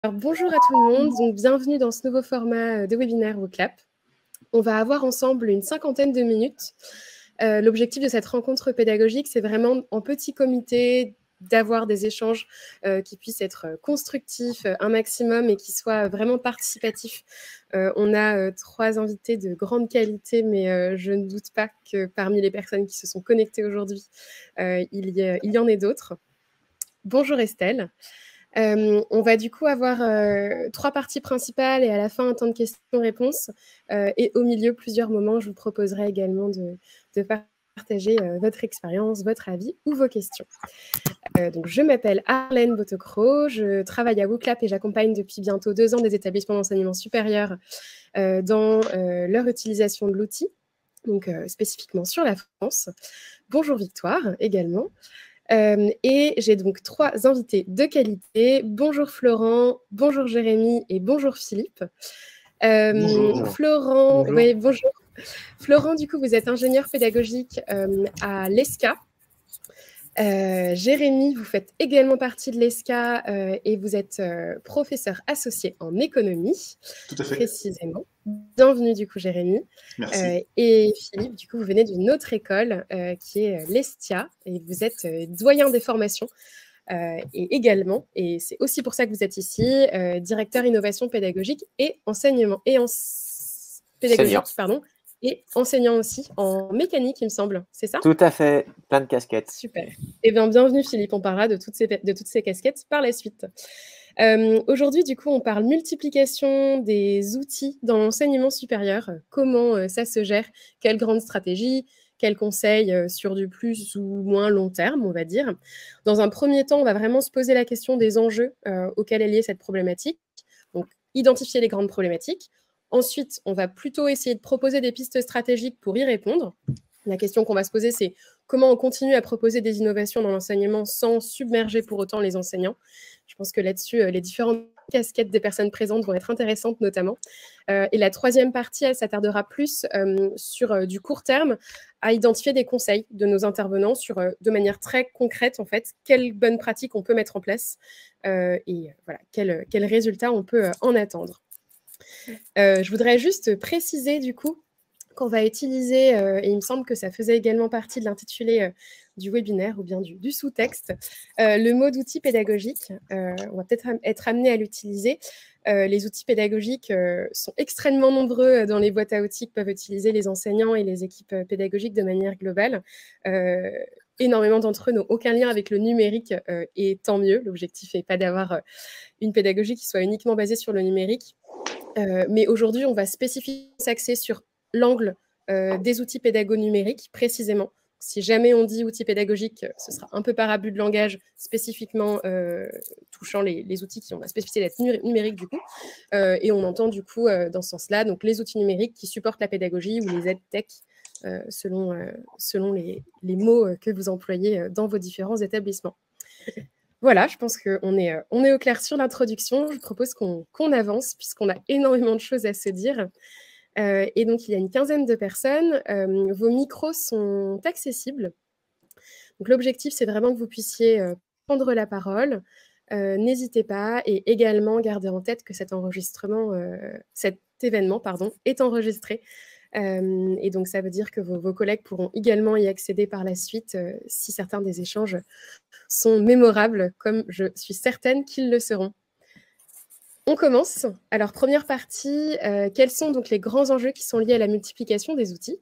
Alors, bonjour à tout le monde, donc bienvenue dans ce nouveau format de webinaire WOCLAP. On va avoir ensemble une 50aine de minutes. L'objectif de cette rencontre pédagogique, c'est vraiment en petit comité d'avoir des échanges qui puissent être constructifs un maximum et qui soient vraiment participatifs. On a 3 invités de grande qualité, mais je ne doute pas que parmi les personnes qui se sont connectées aujourd'hui, il y en ait d'autres. Bonjour Estelle. On va du coup avoir 3 parties principales et à la fin un temps de questions-réponses. Et au milieu, plusieurs moments, je vous proposerai également de partager votre expérience, votre avis ou vos questions. Donc, je m'appelle Arlène Botocro, je travaille à WOCLAP et j'accompagne depuis bientôt 2 ans des établissements d'enseignement supérieur dans leur utilisation de l'outil, donc spécifiquement sur la France. Bonjour Victoire également. Et j'ai donc 3 invités de qualité. Bonjour Florent, bonjour Jérémy et bonjour Philippe. Bonjour. Florent, Bonjour. ouais, bonjour. Florent, du coup, vous êtes ingénieur pédagogique à l'ESCA. Jérémy, vous faites également partie de l'ESCA et vous êtes professeur associé en économie, Tout à fait. précisément. Bienvenue du coup Jérémy. Merci. Et Philippe, du coup, vous venez d'une autre école qui est l'ESTIA et vous êtes doyen des formations et également, et c'est aussi pour ça que vous êtes ici, directeur innovation pédagogique et enseignement et pédagogique, pardon, et enseignant aussi en mécanique, il me semble, c'est ça? Tout à fait, plein de casquettes. Super. Eh bien, bienvenue Philippe, on parlera de toutes ces casquettes par la suite. Aujourd'hui, du coup, on parle multiplication des outils dans l'enseignement supérieur. Comment ça se gère? Quelles grandes stratégies? Quels conseils sur du plus ou moins long terme, on va dire? Dans un premier temps, on va vraiment se poser la question des enjeux auxquels est liée cette problématique. Donc, identifier les grandes problématiques. Ensuite, on va plutôt essayer de proposer des pistes stratégiques pour y répondre. La question qu'on va se poser, c'est comment on continue à proposer des innovations dans l'enseignement sans submerger pour autant les enseignants. Je pense que là-dessus, les différentes casquettes des personnes présentes vont être intéressantes notamment. Et la troisième partie, elle s'attardera plus sur du court terme à identifier des conseils de nos intervenants sur, de manière très concrète, en fait, quelles bonnes pratiques on peut mettre en place et voilà, quels résultats on peut en attendre. Je voudrais juste préciser du coup qu'on va utiliser, et il me semble que ça faisait également partie de l'intitulé du webinaire ou bien du sous-texte, le mot d'outil pédagogique. On va peut-être être amené à l'utiliser. Les outils pédagogiques sont extrêmement nombreux dans les boîtes à outils que peuvent utiliser les enseignants et les équipes pédagogiques de manière globale. Énormément d'entre eux n'ont aucun lien avec le numérique et tant mieux. L'objectif n'est pas d'avoir une pédagogie qui soit uniquement basée sur le numérique. Mais aujourd'hui, on va spécifiquement s'axer sur l'angle des outils pédago-numériques, précisément. Si jamais on dit outils pédagogiques, ce sera un peu par abus de langage, spécifiquement touchant les outils qui ont la spécificité d'être numériques, du coup. Et on entend, du coup, dans ce sens-là, donc les outils numériques qui supportent la pédagogie ou les EdTech, selon les mots que vous employez dans vos différents établissements. Voilà, je pense qu'on est au clair sur l'introduction. Je propose qu'on avance, puisqu'on a énormément de choses à se dire. Et donc, il y a une quinzaine de personnes. Vos micros sont accessibles. Donc, l'objectif, c'est vraiment que vous puissiez prendre la parole. N'hésitez pas et également garder en tête que cet événement, est enregistré. Et donc, ça veut dire que vos collègues pourront également y accéder par la suite si certains des échanges sont mémorables, comme je suis certaine qu'ils le seront. On commence. Alors, première partie, quels sont donc les grands enjeux qui sont liés à la multiplication des outils?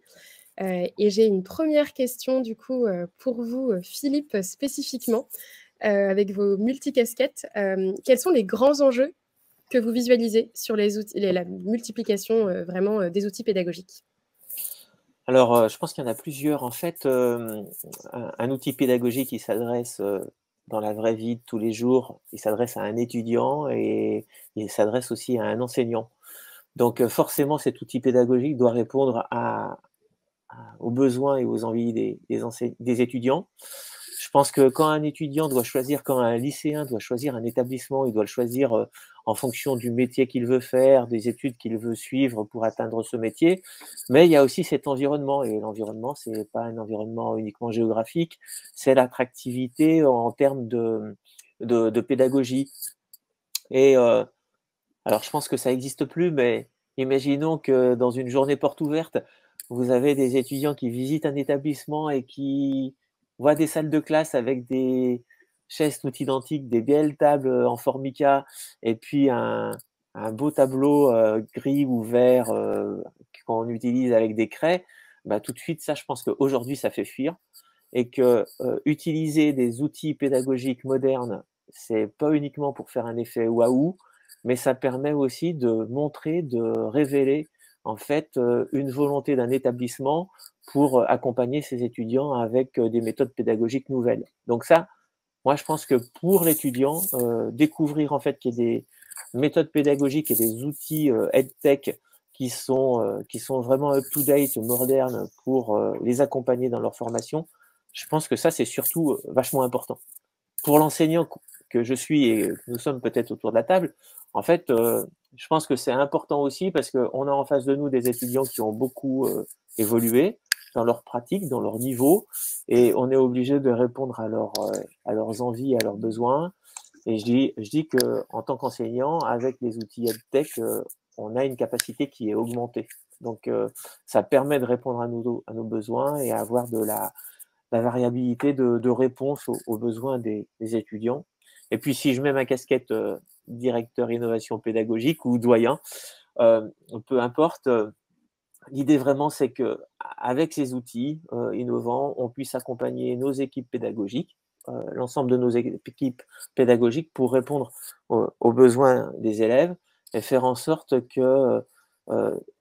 Et j'ai une première question, du coup, pour vous, Philippe, spécifiquement, avec vos multicasquettes. Quels sont les grands enjeux que vous visualisez sur les outils, la multiplication vraiment des outils pédagogiques? Alors, je pense qu'il y en a plusieurs. En fait, un outil pédagogique qui s'adresse dans la vraie vie de tous les jours, il s'adresse à un étudiant et il s'adresse aussi à un enseignant. Donc, forcément, cet outil pédagogique doit répondre aux besoins et aux envies des étudiants. Je pense que quand un lycéen doit choisir un établissement, il doit le choisir en fonction du métier qu'il veut faire, des études qu'il veut suivre pour atteindre ce métier. Mais il y a aussi cet environnement, et l'environnement, ce n'est pas un environnement uniquement géographique, c'est l'attractivité en termes de pédagogie. Et alors, je pense que ça n'existe plus, mais imaginons que dans une journée porte ouverte, vous avez des étudiants qui visitent un établissement et qui voient des salles de classe avec des chaises toutes identiques, des belles tables en formica, et puis un beau tableau gris ou vert qu'on utilise avec des craies. Bah, tout de suite, ça, je pense qu'aujourd'hui, ça fait fuir. Et que utiliser des outils pédagogiques modernes, c'est pas uniquement pour faire un effet waouh, mais ça permet aussi de montrer, de révéler en fait une volonté d'un établissement pour accompagner ses étudiants avec des méthodes pédagogiques nouvelles. Donc ça, moi je pense que pour l'étudiant, découvrir en fait qu'il y a des méthodes pédagogiques et des outils EdTech qui sont vraiment up-to-date, modernes pour les accompagner dans leur formation, je pense que ça c'est surtout vachement important. Pour l'enseignant que je suis et que nous sommes peut-être autour de la table, en fait, je pense que c'est important aussi parce qu'on a en face de nous des étudiants qui ont beaucoup évolué dans leur pratique, dans leur niveau, et on est obligé de répondre à leurs envies, à leurs besoins. Et je dis qu'en tant qu'enseignant, avec les outils EdTech, on a une capacité qui est augmentée. Donc, ça permet de répondre à nos besoins et à avoir de la variabilité de réponse aux besoins des étudiants. Et puis, si je mets ma casquette directeur innovation pédagogique ou doyen, peu importe, l'idée vraiment, c'est qu'avec ces outils innovants, on puisse accompagner nos équipes pédagogiques, l'ensemble de nos équipes pédagogiques pour répondre aux besoins des élèves et faire en sorte que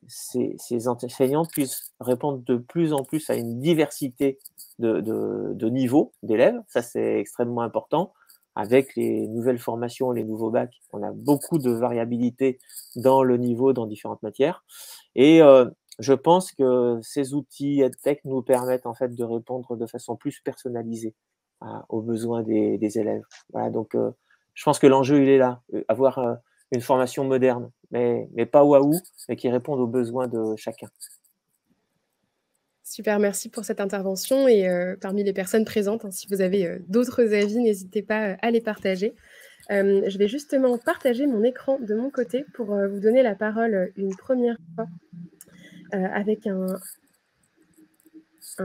ces enseignants puissent répondre de plus en plus à une diversité de niveaux d'élèves. Ça, c'est extrêmement important. Avec les nouvelles formations, les nouveaux bacs, on a beaucoup de variabilité dans le niveau, dans différentes matières. Et je pense que ces outils EdTech nous permettent en fait de répondre de façon plus personnalisée aux besoins des élèves. Voilà, donc je pense que l'enjeu il est là, avoir une formation moderne, mais pas waouh, mais qui réponde aux besoins de chacun. Super, merci pour cette intervention. Et parmi les personnes présentes, hein, si vous avez d'autres avis, n'hésitez pas à les partager. Je vais justement partager mon écran de mon côté pour vous donner la parole une première fois avec un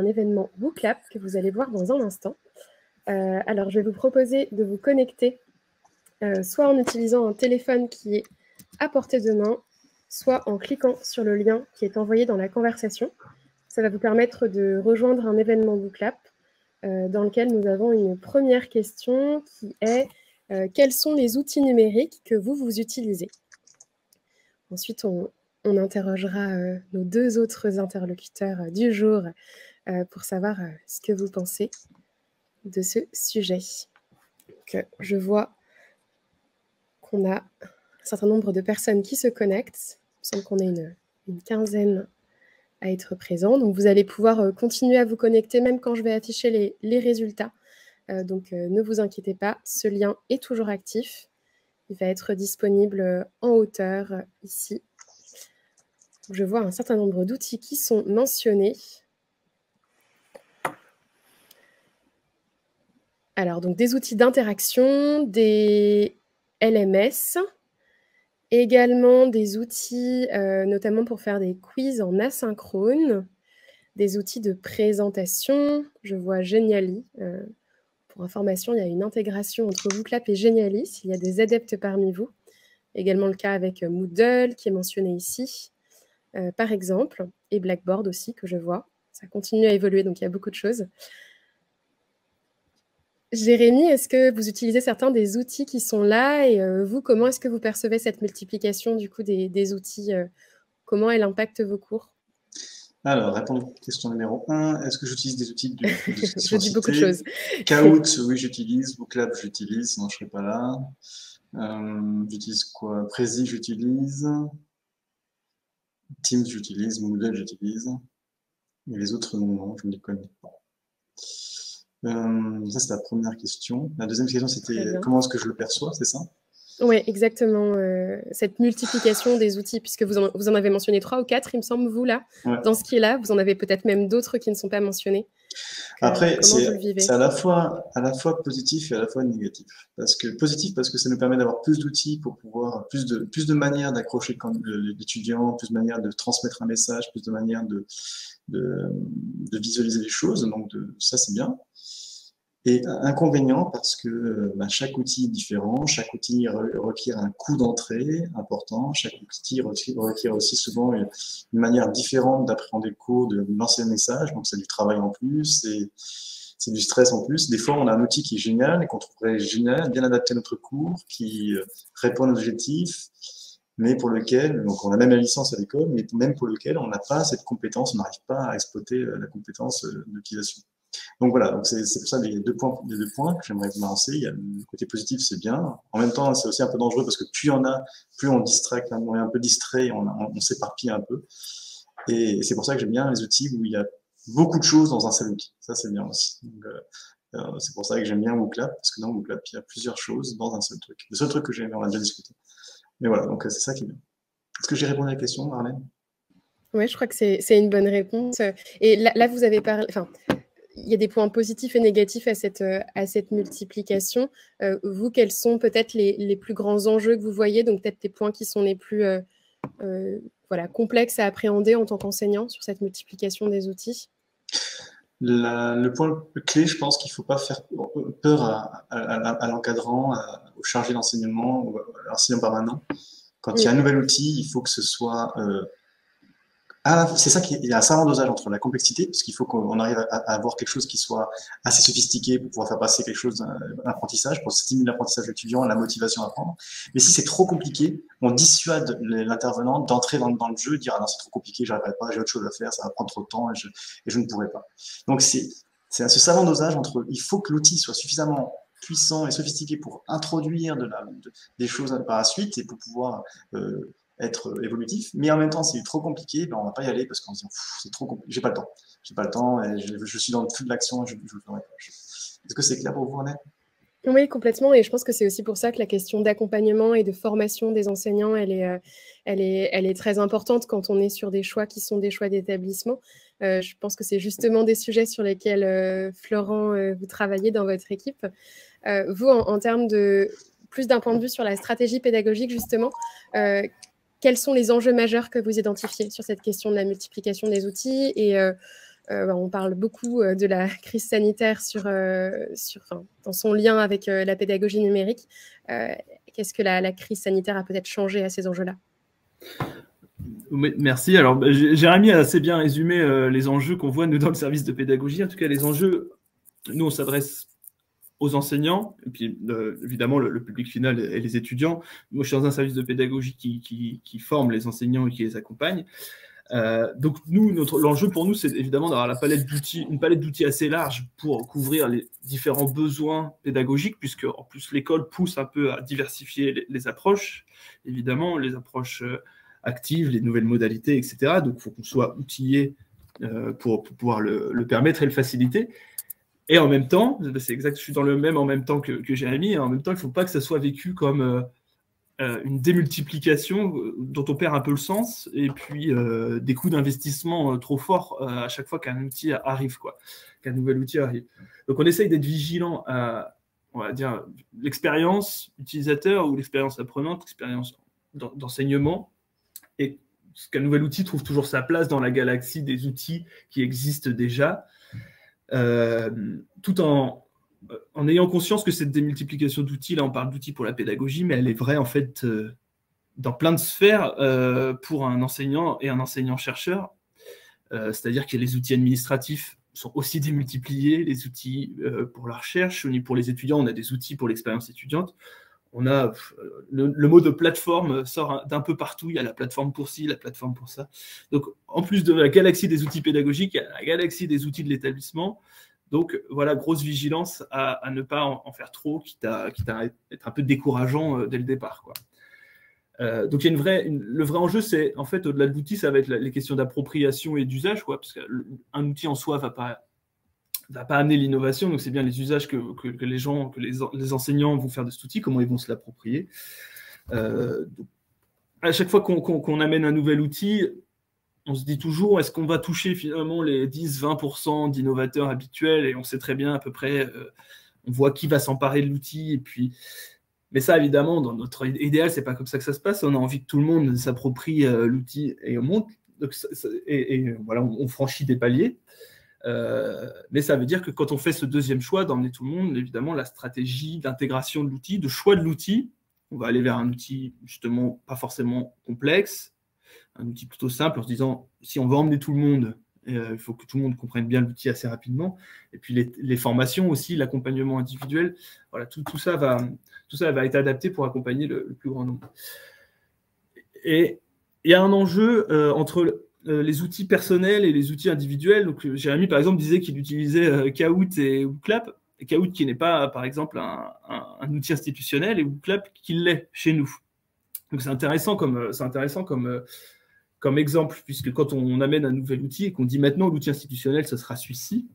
événement WooClap que vous allez voir dans un instant. Alors, je vais vous proposer de vous connecter soit en utilisant un téléphone qui est à portée de main, soit en cliquant sur le lien qui est envoyé dans la conversation. Ça va vous permettre de rejoindre un événement WooClap dans lequel nous avons une première question qui est quels sont les outils numériques que vous utilisez? Ensuite, on interrogera nos deux autres interlocuteurs du jour pour savoir ce que vous pensez de ce sujet. Donc, je vois qu'on a un certain nombre de personnes qui se connectent. Il me semble qu'on est une quinzaine à être présents. Donc, vous allez pouvoir continuer à vous connecter même quand je vais afficher les résultats. Donc, ne vous inquiétez pas, ce lien est toujours actif. Il va être disponible en hauteur ici. Je vois un certain nombre d'outils qui sont mentionnés. Alors, donc des outils d'interaction, des LMS, également des outils notamment pour faire des quiz en asynchrone, des outils de présentation. Je vois Genially. Pour information, il y a une intégration entre WooClap et Genially, s'il y a des adeptes parmi vous. Également le cas avec Moodle, qui est mentionné ici, par exemple, et Blackboard aussi, que je vois. Ça continue à évoluer, donc il y a beaucoup de choses. Jérémy, est-ce que vous utilisez certains des outils qui sont là et vous, comment est-ce que vous percevez cette multiplication du coup des outils comment elle impacte vos cours? Alors, répondre à la question numéro 1, est-ce que j'utilise des outils de Je dis beaucoup de choses. Kahoot, oui, j'utilise. WooClap, j'utilise, sinon je ne serais pas là. J'utilise quoi? Prezi, j'utilise. Teams, j'utilise. Moodle, j'utilise. Et les autres, non, je ne les connais pas. Ça, c'est la première question. La deuxième question, c'était comment est-ce que je le perçois, c'est ça? Oui, exactement. Cette multiplication des outils, puisque vous en avez mentionné 3 ou 4, il me semble, vous, là, ouais. Dans ce qui est là. Vous en avez peut-être même d'autres qui ne sont pas mentionnés. Après, Comment vous le vivez? c'est à la fois positif et à la fois négatif. Positif parce que ça nous permet d'avoir plus d'outils pour pouvoir, plus de manières d'accrocher l'étudiant, plus de manières de transmettre un message, plus de manières de visualiser les choses. Donc, ça, c'est bien. Et inconvénient parce que chaque outil est différent, chaque outil requiert un coût d'entrée important, chaque outil requiert aussi souvent une manière différente d'appréhender le cours, de lancer le message, donc c'est du travail en plus, c'est du stress en plus. Des fois, on a un outil qui est génial et qu'on trouverait génial, bien adapté à notre cours, qui répond à nos objectifs, mais pour lequel, donc on a même la licence à l'école, mais même pour lequel on n'a pas cette compétence, on n'arrive pas à exploiter la compétence d'utilisation. Donc voilà, donc c'est pour ça les deux points que j'aimerais vous lancer. Il y a le côté positif, c'est bien. En même temps, c'est aussi un peu dangereux parce que plus il y en a, plus on distrait, on est un peu distrait, on s'éparpille un peu. Et c'est pour ça que j'aime bien les outils où il y a beaucoup de choses dans un seul outil. Ça, c'est bien aussi. C'est pour ça que j'aime bien WooClap, parce que dans WooClap, il y a plusieurs choses dans un seul truc. Le seul truc que j'aime, on a déjà discuté. Mais voilà, donc c'est ça qui est bien. Est-ce que j'ai répondu à la question, Marlène? Oui, je crois que c'est une bonne réponse. Et là vous avez parlé, enfin, il y a des points positifs et négatifs à cette multiplication. Vous, quels sont peut-être les plus grands enjeux que vous voyez, donc peut-être les points qui sont les plus voilà, complexes à appréhender en tant qu'enseignant sur cette multiplication des outils? Le point clé, je pense qu'il ne faut pas faire peur à l'encadrant, au chargé d'enseignement, ou à l'enseignant permanent. Quand il y a un nouvel outil, il faut que ce soit c'est ça il y a un savant dosage entre la complexité, parce qu'il faut qu'on arrive à avoir quelque chose qui soit assez sophistiqué pour pouvoir faire passer quelque chose d'apprentissage, pour stimuler l'apprentissage de l'étudiant, la motivation à apprendre. Mais si c'est trop compliqué, on dissuade l'intervenant d'entrer dans le jeu, de dire ah non, c'est trop compliqué, j'arriverai pas, j'ai autre chose à faire, ça va prendre trop de temps et je ne pourrai pas. Donc c'est ce savant dosage entre il faut que l'outil soit suffisamment puissant et sophistiqué pour introduire des choses par la suite et pour pouvoir être évolutif, mais en même temps, c'est trop compliqué, ben on va pas y aller parce qu'on se dit c'est trop compliqué, j'ai pas le temps, et je suis dans le flux de l'action, je le ferai pas. Est-ce que c'est clair pour vous, Annette? Oui, complètement, et je pense que c'est aussi pour ça que la question d'accompagnement et de formation des enseignants, elle est très importante quand on est sur des choix qui sont des choix d'établissement. Je pense que c'est justement des sujets sur lesquels, Florent, vous travaillez dans votre équipe. Vous, en termes de plus d'un point de vue sur la stratégie pédagogique, justement, quels sont les enjeux majeurs que vous identifiez sur cette question de la multiplication des outils? Et on parle beaucoup de la crise sanitaire dans son lien avec la pédagogie numérique. Qu'est-ce que la crise sanitaire a peut-être changé à ces enjeux-là? Merci. Alors, Jérémy a assez bien résumé les enjeux qu'on voit, nous, dans le service de pédagogie. En tout cas, les enjeux, nous, on s'adresse aux enseignants, et puis évidemment le public final et les étudiants. Moi, je suis dans un service de pédagogie qui forme les enseignants et qui les accompagne. Donc nous, l'enjeu pour nous, c'est évidemment d'avoir une palette d'outils assez large pour couvrir les différents besoins pédagogiques, puisque en plus l'école pousse un peu à diversifier les approches, évidemment, les approches actives, les nouvelles modalités, etc. Donc il faut qu'on soit outillé pour pouvoir le permettre et le faciliter. Et en même temps, c'est exact, je suis dans le même en même temps que Jérémy, et en même temps, il ne faut pas que ça soit vécu comme une démultiplication dont on perd un peu le sens, et puis des coûts d'investissement trop forts à chaque fois qu'un outil arrive, qu'un nouvel outil arrive. Donc on essaye d'être vigilant à, on va dire, l'expérience utilisateur ou l'expérience apprenante, l'expérience d'enseignement, et qu'un nouvel outil trouve toujours sa place dans la galaxie des outils qui existent déjà. Tout en ayant conscience que cette démultiplication d'outils, là on parle d'outils pour la pédagogie, mais elle est vraie en fait dans plein de sphères pour un enseignant et un enseignant-chercheur. C'est-à-dire que les outils administratifs sont aussi démultipliés, les outils pour la recherche, pour les étudiants, on a des outils pour l'expérience étudiante. On a le mot de plateforme sort d'un peu partout. Il y a la plateforme pour ci, la plateforme pour ça. Donc, en plus de la galaxie des outils pédagogiques, il y a la galaxie des outils de l'établissement. Donc, voilà, grosse vigilance à ne pas en faire trop, quitte à être un peu décourageant dès le départ, donc, il y a le vrai enjeu, c'est en fait, au-delà de l'outil, ça va être les questions d'appropriation et d'usage, parce qu'un outil en soi va pas amener l'innovation, donc c'est bien les usages que les enseignants vont faire de cet outil, comment ils vont se l'approprier. À chaque fois qu'on amène un nouvel outil, on se dit toujours, est-ce qu'on va toucher finalement les 10-20% d'innovateurs habituels, et on sait très bien à peu près, on voit qui va s'emparer de l'outil, et puis... Mais ça, évidemment, dans notre idéal, c'est pas comme ça que ça se passe. On a envie que tout le monde s'approprie l'outil et on monte. Donc, voilà, on franchit des paliers. Mais ça veut dire que quand on fait ce deuxième choix d'emmener tout le monde, évidemment, la stratégie d'intégration de l'outil, de choix de l'outil, on va aller vers un outil justement pas forcément complexe, un outil plutôt simple en se disant, si on veut emmener tout le monde, il faut que tout le monde comprenne bien l'outil assez rapidement. Et puis les formations aussi, l'accompagnement individuel, voilà, tout ça va être adapté pour accompagner le plus grand nombre. Et il y a un enjeu entre les outils personnels et les outils individuels. Donc, Jérémy, par exemple, disait qu'il utilisait Kahoot et WooClap. Et Kahoot qui n'est pas, par exemple, un outil institutionnel, et WooClap qui l'est chez nous. Donc, c'est intéressant comme exemple, puisque quand on amène un nouvel outil et qu'on dit maintenant l'outil institutionnel, ce sera celui-ci.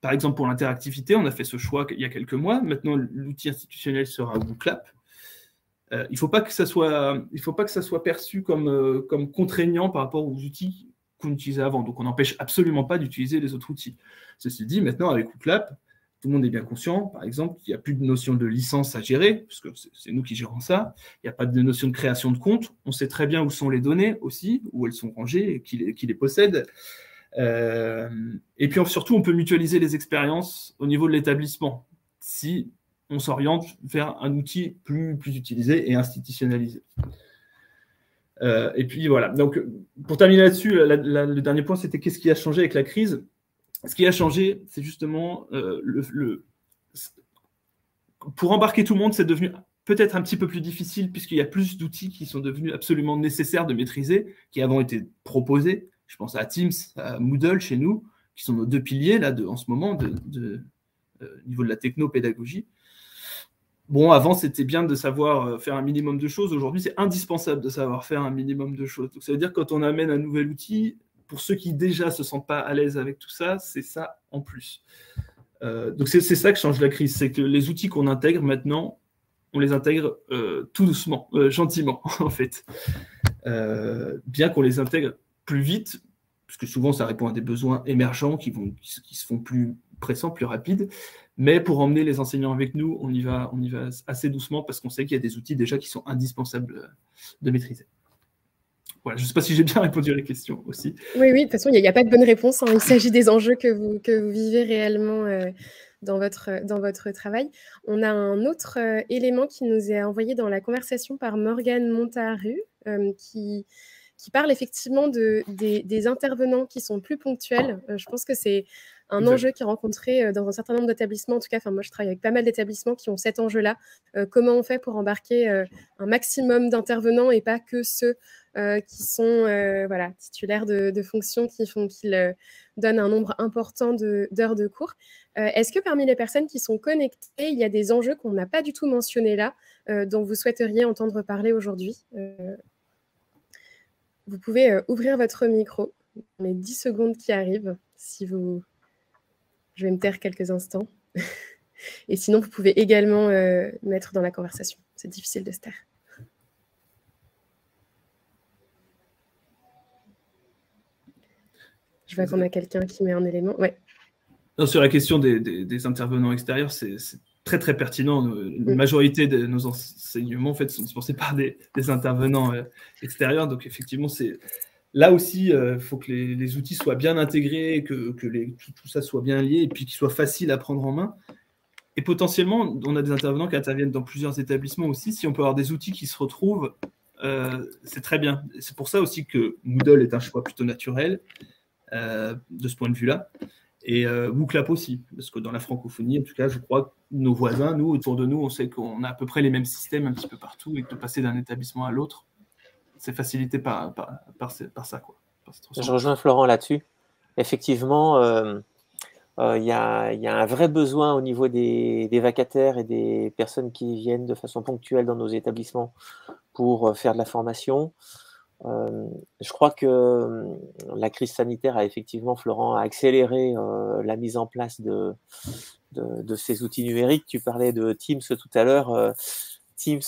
Par exemple, pour l'interactivité, on a fait ce choix il y a quelques mois. Maintenant, l'outil institutionnel sera WooClap. Il ne faut pas que ça soit perçu comme contraignant par rapport aux outils qu'on utilisait avant. Donc, on n'empêche absolument pas d'utiliser les autres outils. Ceci dit, maintenant, avec WooClap, tout le monde est bien conscient, par exemple, qu'il n'y a plus de notion de licence à gérer, puisque c'est nous qui gérons ça. Il n'y a pas de notion de création de compte. On sait très bien où sont les données aussi, où elles sont rangées, et qui les possède. Et puis surtout, on peut mutualiser les expériences au niveau de l'établissement, si on s'oriente vers un outil plus utilisé et institutionnalisé. Et puis voilà. Donc, pour terminer là-dessus, le dernier point, c'était qu'est-ce qui a changé avec la crise. Ce qui a changé, c'est justement pour embarquer tout le monde, c'est devenu peut-être un petit peu plus difficile puisqu'il y a plus d'outils qui sont devenus absolument nécessaires de maîtriser, qui avant étaient proposés. Je pense à Teams, à Moodle chez nous, qui sont nos deux piliers là, en ce moment niveau de la techno-pédagogie. Bon, avant, c'était bien de savoir faire un minimum de choses. Aujourd'hui, c'est indispensable de savoir faire un minimum de choses. Donc, ça veut dire que quand on amène un nouvel outil, pour ceux qui déjà ne se sentent pas à l'aise avec tout ça, c'est ça en plus. Donc, c'est ça que change la crise. C'est que les outils qu'on intègre maintenant, on les intègre tout doucement, gentiment, en fait. Bien qu'on les intègre plus vite, parce que souvent, ça répond à des besoins émergents qui se font plus pressants, plus rapides. Mais pour emmener les enseignants avec nous, on y va assez doucement parce qu'on sait qu'il y a des outils déjà qui sont indispensables de maîtriser. Voilà, je ne sais pas si j'ai bien répondu à la question aussi. Oui, de toute façon, il n'y a pas de bonne réponse. Hein. Il s'agit des enjeux que vous vivez réellement dans votre travail. On a un autre élément qui nous est envoyé dans la conversation par Morgane Montaru, qui parle effectivement des intervenants qui sont plus ponctuels. Je pense que c'est un enjeu qui est rencontré dans un certain nombre d'établissements. En tout cas, moi, je travaille avec pas mal d'établissements qui ont cet enjeu-là. Comment on fait pour embarquer un maximum d'intervenants et pas que ceux qui sont titulaires de fonctions qui font qu'ils donnent un nombre important d'heures de cours. Est-ce que parmi les personnes qui sont connectées, il y a des enjeux qu'on n'a pas du tout mentionnés là, dont vous souhaiteriez entendre parler aujourd'hui ? Vous pouvez ouvrir votre micro, les 10 secondes qui arrivent, je vais me taire quelques instants. Et sinon, vous pouvez également mettre dans la conversation. C'est difficile de se taire. Je vois qu'on a quelqu'un qui met un élément. Ouais. Non, sur la question des intervenants extérieurs, c'est très, très pertinent. La majorité de nos enseignements en fait, sont dispensés par des intervenants extérieurs. Donc, effectivement, là aussi, il faut que les outils soient bien intégrés, que tout ça soit bien lié et puis qu'ils soient faciles à prendre en main. Et potentiellement, on a des intervenants qui interviennent dans plusieurs établissements aussi. Si on peut avoir des outils qui se retrouvent, c'est très bien. C'est pour ça aussi que Moodle est un choix plutôt naturel de ce point de vue-là. Et WooClap aussi, parce que dans la francophonie, en tout cas, je crois que nos voisins, nous, autour de nous, on sait qu'on a à peu près les mêmes systèmes un petit peu partout et que de passer d'un établissement à l'autre, c'est facilité par ça, quoi. Je rejoins Florent là-dessus. Effectivement, il y a un vrai besoin au niveau des vacataires et des personnes qui viennent de façon ponctuelle dans nos établissements pour faire de la formation. Je crois que la crise sanitaire a effectivement, Florent, accéléré la mise en place de ces outils numériques. Tu parlais de Teams tout à l'heure. Teams,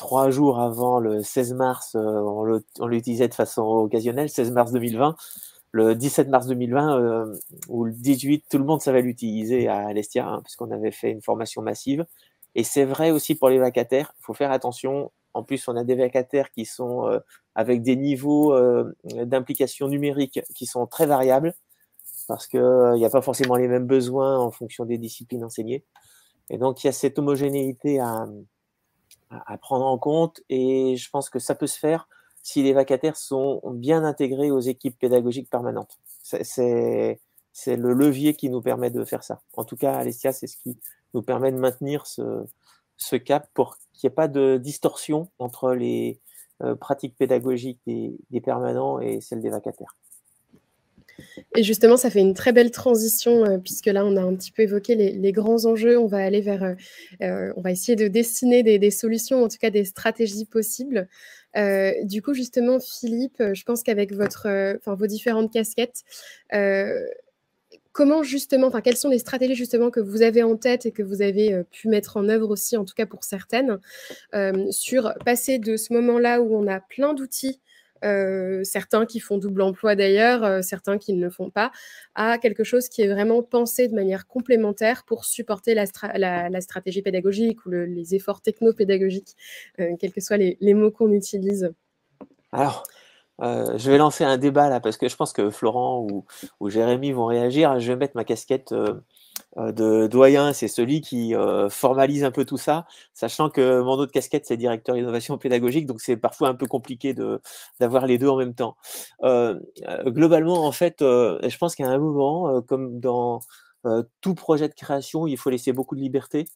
3 jours avant le 16 mars, on l'utilisait de façon occasionnelle, 16 mars 2020. Le 17 mars 2020 ou le 18, tout le monde savait l'utiliser à Alestia, hein, puisqu'on avait fait une formation massive. Et c'est vrai aussi pour les vacataires, il faut faire attention. En plus, on a des vacataires qui sont avec des niveaux d'implication numérique qui sont très variables, parce qu'il n'y a pas forcément les mêmes besoins en fonction des disciplines enseignées. Et donc, il y a cette homogénéité à prendre en compte, et je pense que ça peut se faire si les vacataires sont bien intégrés aux équipes pédagogiques permanentes. C'est le levier qui nous permet de faire ça. En tout cas, Alestia, c'est ce qui nous permet de maintenir ce cap pour qu'il n'y ait pas de distorsion entre les pratiques pédagogiques des permanents et celles des vacataires. Et justement, ça fait une très belle transition, puisque là, on a un petit peu évoqué les grands enjeux. On va aller vers, on va essayer de dessiner des solutions, en tout cas des stratégies possibles. Du coup, justement, Philippe, je pense qu'avec vos différentes casquettes, comment justement, enfin, quelles sont les stratégies justement que vous avez en tête et que vous avez pu mettre en œuvre aussi, en tout cas pour certaines, sur passer de ce moment-là où on a plein d'outils, certains qui font double emploi d'ailleurs, certains qui ne le font pas, à quelque chose qui est vraiment pensé de manière complémentaire pour supporter la stratégie pédagogique ou les efforts techno-pédagogiques, quels que soient les mots qu'on utilise. Alors, je vais lancer un débat là, parce que je pense que Florent ou Jérémy vont réagir. Je vais mettre ma casquette de doyen, c'est celui qui formalise un peu tout ça, sachant que mon autre casquette, c'est directeur innovation pédagogique, donc c'est parfois un peu compliqué d'avoir les deux en même temps. Globalement, en fait, je pense qu'à un moment, comme dans tout projet de création, il faut laisser beaucoup de liberté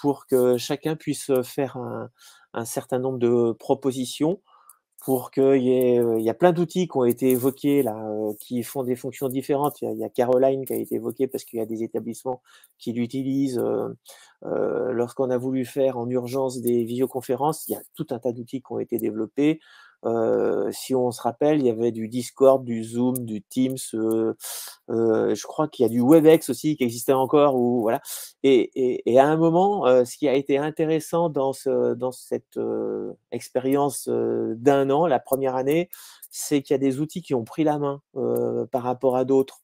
pour que chacun puisse faire un certain nombre de propositions, pour qu'il y a plein d'outils qui ont été évoqués là, qui font des fonctions différentes. Il y a Caroline qui a été évoquée parce qu'il y a des établissements qui l'utilisent. Lorsqu'on a voulu faire en urgence des visioconférences, il y a tout un tas d'outils qui ont été développés. Si on se rappelle, il y avait du Discord, du Zoom, du Teams, je crois qu'il y a du WebEx aussi qui existait encore. Voilà. Et à un moment, ce qui a été intéressant dans cette expérience d'1 an, la première année, c'est qu'il y a des outils qui ont pris la main par rapport à d'autres.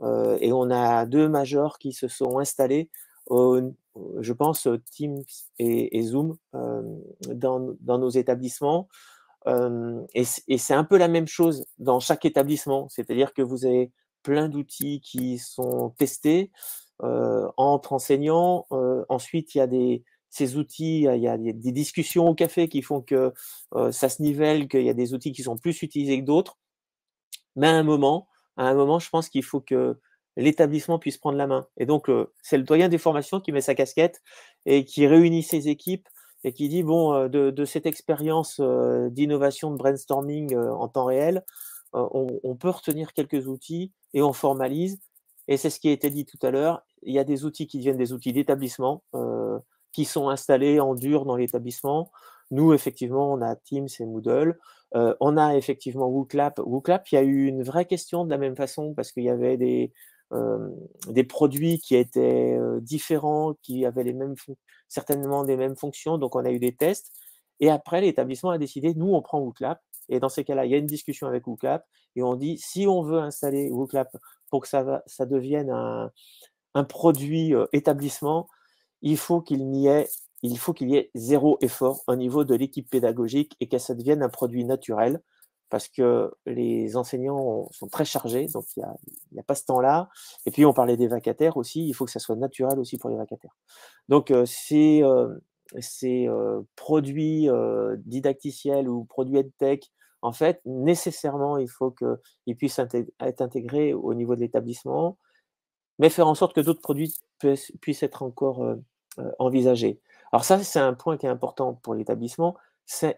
Et on a 2 majors qui se sont installés, je pense, Teams et Zoom, dans nos établissements. Et c'est un peu la même chose dans chaque établissement, c'est-à-dire que vous avez plein d'outils qui sont testés entre enseignants. Ensuite, il y a ces outils, il y a des discussions au café qui font que ça se nivelle, qu'il y a des outils qui sont plus utilisés que d'autres. Mais à un moment, je pense qu'il faut que l'établissement puisse prendre la main. Et donc, c'est le doyen des formations qui met sa casquette et qui réunit ses équipes et qui dit, bon, de cette expérience d'innovation, de brainstorming en temps réel, on peut retenir quelques outils et on formalise. Et c'est ce qui a été dit tout à l'heure, il y a des outils qui deviennent des outils d'établissement, qui sont installés en dur dans l'établissement. Nous, effectivement, on a Teams et Moodle. On a effectivement WooClap. WooClap, il y a eu une vraie question de la même façon, parce qu'il y avait des produits qui étaient différents, qui avaient certainement les mêmes fonctions, donc on a eu des tests. Et après, l'établissement a décidé, nous, on prend WooClap. Et dans ces cas-là, il y a une discussion avec WooClap, et on dit, si on veut installer WooClap pour que ça devienne un produit établissement, il faut qu'il y ait 0 effort au niveau de l'équipe pédagogique et que ça devienne un produit naturel, parce que les enseignants sont très chargés, donc il n'y a pas ce temps-là. Et puis, on parlait des vacataires aussi, il faut que ça soit naturel aussi pour les vacataires. Donc, ces produits didacticiels ou produits EdTech, en fait, nécessairement, il faut qu'ils puissent être intégrés au niveau de l'établissement, mais faire en sorte que d'autres produits puissent être encore envisagés. Alors ça, c'est un point qui est important pour l'établissement.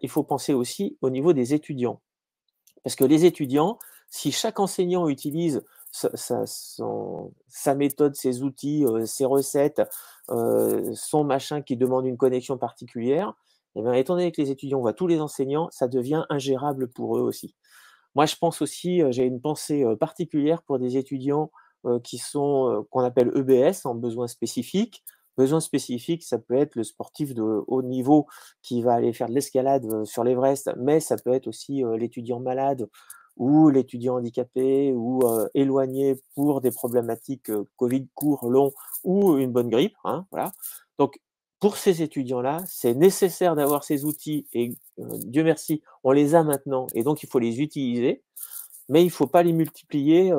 Il faut penser aussi au niveau des étudiants. Parce que les étudiants, si chaque enseignant utilise sa méthode, ses outils, ses recettes, son machin qui demande une connexion particulière, eh bien, étant donné que les étudiants voient tous les enseignants, ça devient ingérable pour eux aussi. Moi, je pense aussi, j'ai une pensée particulière pour des étudiants qui sont, qu'on appelle EBS, en besoins spécifiques, besoin spécifique, ça peut être le sportif de haut niveau qui va aller faire de l'escalade sur l'Everest, mais ça peut être aussi l'étudiant malade ou l'étudiant handicapé ou éloigné pour des problématiques Covid court, long ou une bonne grippe. Hein, voilà. Donc, pour ces étudiants-là, c'est nécessaire d'avoir ces outils et Dieu merci, on les a maintenant et donc il faut les utiliser, mais il ne faut pas les multiplier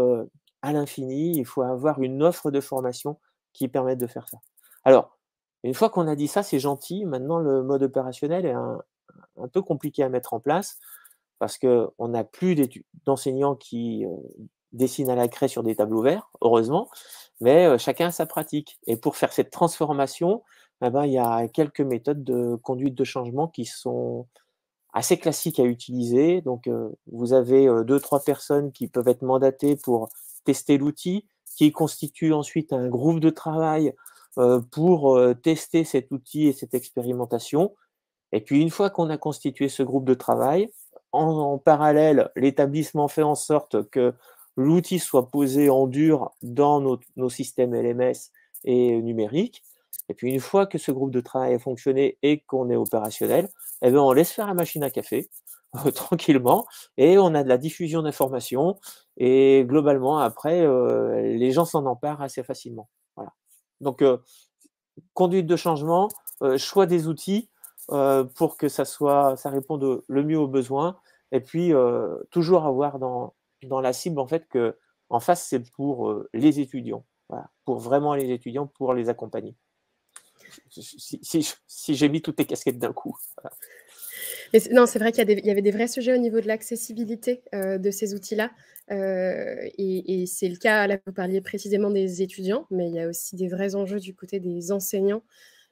à l'infini. Il faut avoir une offre de formation qui permette de faire ça. Alors, une fois qu'on a dit ça, c'est gentil. Maintenant, le mode opérationnel est un peu compliqué à mettre en place parce qu'on n'a plus d'enseignants qui dessinent à la craie sur des tableaux verts, heureusement, mais chacun a sa pratique. Et pour faire cette transformation, il y a quelques méthodes de conduite de changement qui sont assez classiques à utiliser. Donc, vous avez 2-3 personnes qui peuvent être mandatées pour tester l'outil, qui constituent ensuite un groupe de travail pour tester cet outil et cette expérimentation. Et puis, une fois qu'on a constitué ce groupe de travail, en parallèle, l'établissement fait en sorte que l'outil soit posé en dur dans nos systèmes LMS et numériques. Et puis, une fois que ce groupe de travail a fonctionné et qu'on est opérationnel, on laisse faire la machine à café tranquillement et on a de la diffusion d'informations et globalement, après, les gens s'en emparent assez facilement. Voilà. Donc, conduite de changement, choix des outils pour que ça réponde le mieux aux besoins et puis toujours avoir dans la cible en fait que en face, c'est pour les étudiants. Voilà. Pour vraiment les étudiants, pour les accompagner. Si j'ai mis toutes les casquettes d'un coup. Voilà. Non, c'est vrai qu'il y avait des vrais sujets au niveau de l'accessibilité de ces outils-là. Et c'est le cas, là, vous parliez précisément des étudiants, mais il y a aussi des vrais enjeux du côté des enseignants.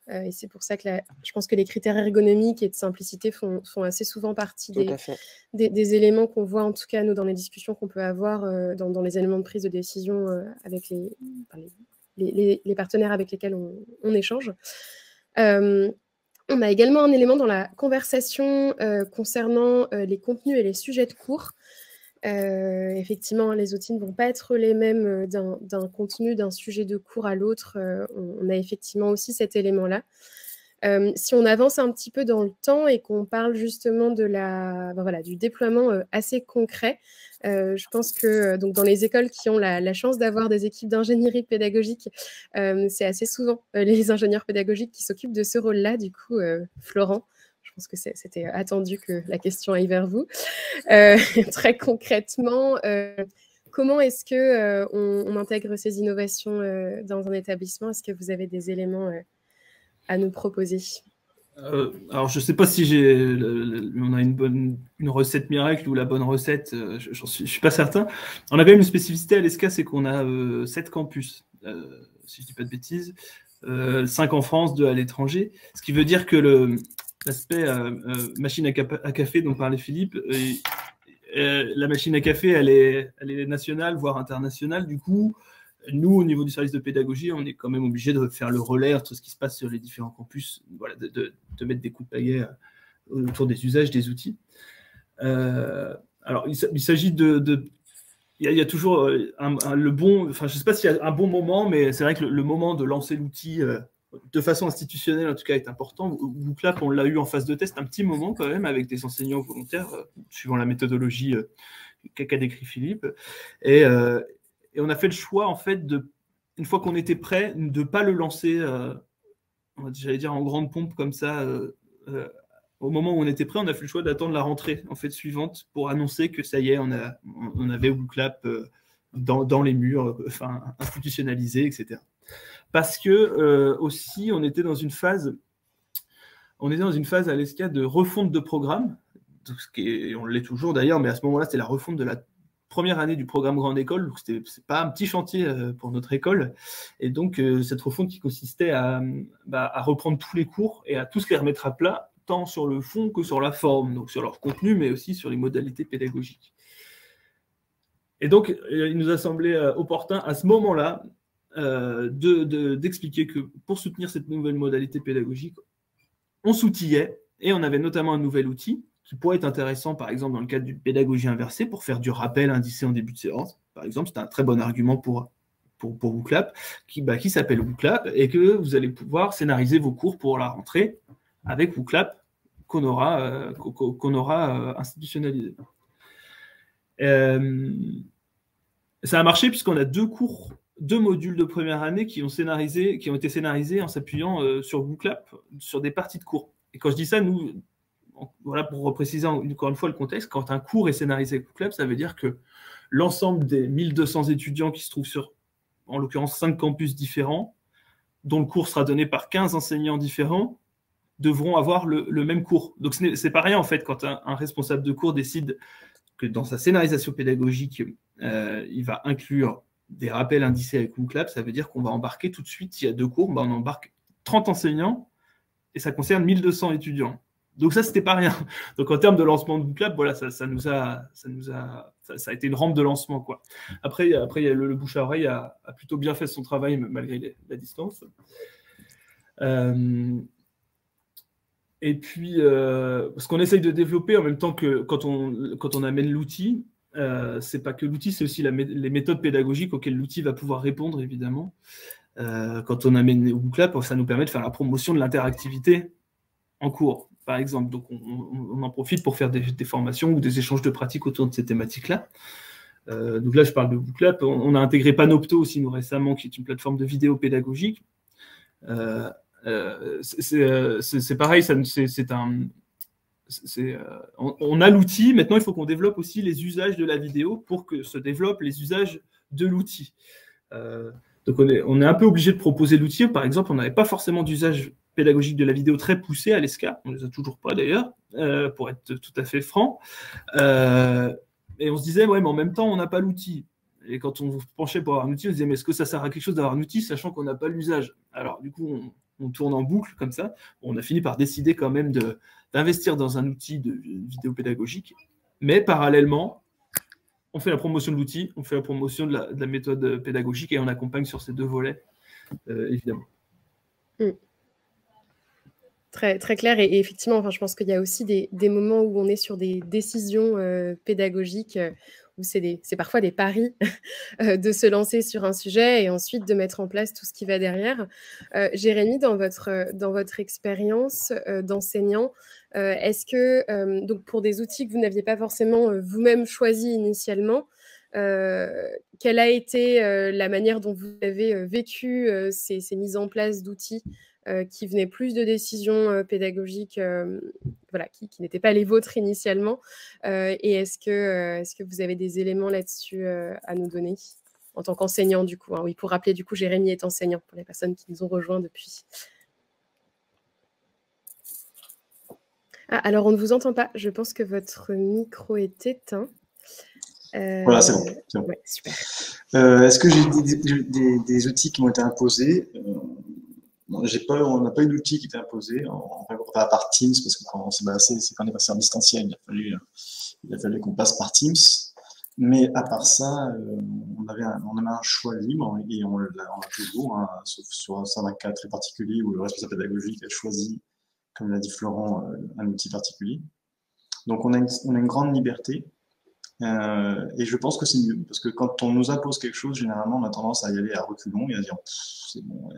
Et c'est pour ça que je pense que les critères ergonomiques et de simplicité font assez souvent partie des éléments qu'on voit, en tout cas, nous, dans les discussions qu'on peut avoir dans les éléments de prise de décision avec les partenaires avec lesquels on échange. On a également un élément dans la conversation concernant les contenus et les sujets de cours. Effectivement, les outils ne vont pas être les mêmes d'un contenu, d'un sujet de cours à l'autre. On a effectivement aussi cet élément-là. Si on avance un petit peu dans le temps et qu'on parle justement du déploiement assez concret, je pense que donc dans les écoles qui ont la chance d'avoir des équipes d'ingénierie pédagogique, c'est assez souvent les ingénieurs pédagogiques qui s'occupent de ce rôle-là. Du coup, Florent, je pense que c'était attendu que la question aille vers vous. Très concrètement, comment est-ce qu'on intègre ces innovations dans un établissement? Est-ce que vous avez des éléments à nous proposer? Alors, je ne sais pas si on a une recette miracle ou la bonne recette, je ne suis pas certain. On a quand même une spécificité à l'ESCA, c'est qu'on a 7 campus, si je ne dis pas de bêtises, 5 en France, 2 à l'étranger, ce qui veut dire que l'aspect machine à café dont parlait Philippe, la machine à café, elle est nationale, voire internationale. Du coup, nous, au niveau du service de pédagogie, on est quand même obligé de faire le relais entre ce qui se passe sur les différents campus, voilà, de mettre des coups de pagaie autour des usages des outils. Alors, il s'agit il y a toujours le bon, enfin, je ne sais pas s'il y a un bon moment, mais c'est vrai que le moment de lancer l'outil de façon institutionnelle, en tout cas, est important. Booklab, on l'a eu en phase de test un petit moment quand même, avec des enseignants volontaires, suivant la méthodologie qu'a décrit Philippe. Et on a fait le choix, en fait, une fois qu'on était prêt, de ne pas le lancer, j'allais dire, en grande pompe comme ça. Au moment où on était prêt, on a fait le choix d'attendre la rentrée en fait, suivante pour annoncer que ça y est, on avait Booklab dans les murs, institutionnalisé, etc. Parce que aussi, on était dans une phase à l'ESCA de refonte de programme, on l'est toujours d'ailleurs, mais à ce moment-là, c'était la refonte de la première année du programme Grande École, donc c'est pas un petit chantier pour notre école, et donc cette refonte qui consistait à reprendre tous les cours et à tous les remettre à plat, tant sur le fond que sur la forme, donc sur leur contenu, mais aussi sur les modalités pédagogiques. Et donc, il nous a semblé opportun à ce moment-là d'expliquer que pour soutenir cette nouvelle modalité pédagogique, on s'outillait et on avait notamment un nouvel outil qui pourrait être intéressant, par exemple, dans le cadre d'une pédagogie inversée, pour faire du rappel indicé en début de séance. Par exemple, c'est un très bon argument pour pour WooClap, qui s'appelle WooClap, et que vous allez pouvoir scénariser vos cours pour la rentrée avec WooClap qu'on aura institutionnalisé. Ça a marché puisqu'on a deux modules de première année qui ont été scénarisés en s'appuyant sur WooClap, sur des parties de cours. Et quand je dis ça, nous, voilà, pour repréciser encore une fois le contexte, quand un cours est scénarisé avec WooClap, ça veut dire que l'ensemble des 1200 étudiants qui se trouvent sur, en l'occurrence, 5 campus différents, dont le cours sera donné par 15 enseignants différents, devront avoir le même cours. Donc, c'est pas rien, en fait, quand un responsable de cours décide que dans sa scénarisation pédagogique, il va inclure des rappels indicés avec WooClap, ça veut dire qu'on va embarquer tout de suite, s'il y a 2 cours, on embarque 30 enseignants, et ça concerne 1200 étudiants. Donc ça, c'était pas rien. Donc en termes de lancement de WooClap, voilà, ça a été une rampe de lancement, quoi. Après, le bouche à oreille a plutôt bien fait son travail malgré la distance. Et puis, ce qu'on essaye de développer en même temps que quand on amène l'outil, c'est pas que l'outil, c'est aussi les méthodes pédagogiques auxquelles l'outil va pouvoir répondre, évidemment. Quand on amène WooClap, ça nous permet de faire la promotion de l'interactivité en cours, par exemple. Donc, on en profite pour faire des formations ou des échanges de pratiques autour de ces thématiques-là. Donc là, je parle de WooClap. On a intégré Panopto aussi, nous, récemment, qui est une plateforme de vidéo pédagogique. C'est pareil, on a l'outil, maintenant il faut qu'on développe aussi les usages de la vidéo pour que se développent les usages de l'outil. Donc on est un peu obligé de proposer l'outil. Par exemple, on n'avait pas forcément d'usage pédagogique de la vidéo très poussé à l'ESCA, on ne les a toujours pas d'ailleurs, pour être tout à fait franc. Et on se disait, ouais, mais en même temps, on n'a pas l'outil. Et quand on penchait pour avoir un outil, on se disait, mais est-ce que ça sert à quelque chose d'avoir un outil, sachant qu'on n'a pas l'usage? Alors, du coup, on tourne en boucle comme ça. On a fini par décider quand même d'investir dans un outil de vidéo pédagogique. Mais parallèlement, on fait la promotion de l'outil, on fait la promotion de la méthode pédagogique et on accompagne sur ces 2 volets, évidemment. Très, très clair. Et effectivement, enfin, je pense qu'il y a aussi des moments où on est sur des décisions pédagogiques où c'est parfois des paris de se lancer sur un sujet et ensuite de mettre en place tout ce qui va derrière. Jérémy, dans votre expérience d'enseignant, est-ce que, donc pour des outils que vous n'aviez pas forcément vous-même choisis initialement, quelle a été la manière dont vous avez vécu ces mises en place d'outils qui venaient plus de décisions pédagogiques voilà, qui n'étaient pas les vôtres initialement. Et est-ce que vous avez des éléments là-dessus à nous donner en tant qu'enseignant, du coup, hein? Oui, pour rappeler, du coup, Jérémy est enseignant pour les personnes qui nous ont rejoints depuis. Ah, alors, on ne vous entend pas. Je pense que votre micro est éteint. Voilà, c'est bon. Ouais, super. Est-ce que j'ai des outils qui m'ont été imposés? On n'a pas eu d'outil qui était imposé, à part Teams, parce que quand on est passé en distanciel, il a fallu qu'on passe par Teams. Mais à part ça, on avait un choix libre et on l'a toujours, hein, sauf sur certains cas très particuliers où le responsable pédagogique a choisi, comme l'a dit Florent, un outil particulier. Donc on a une grande liberté. Et je pense que c'est mieux, parce que quand on nous impose quelque chose, généralement, on a tendance à y aller à reculons et à dire c'est bon,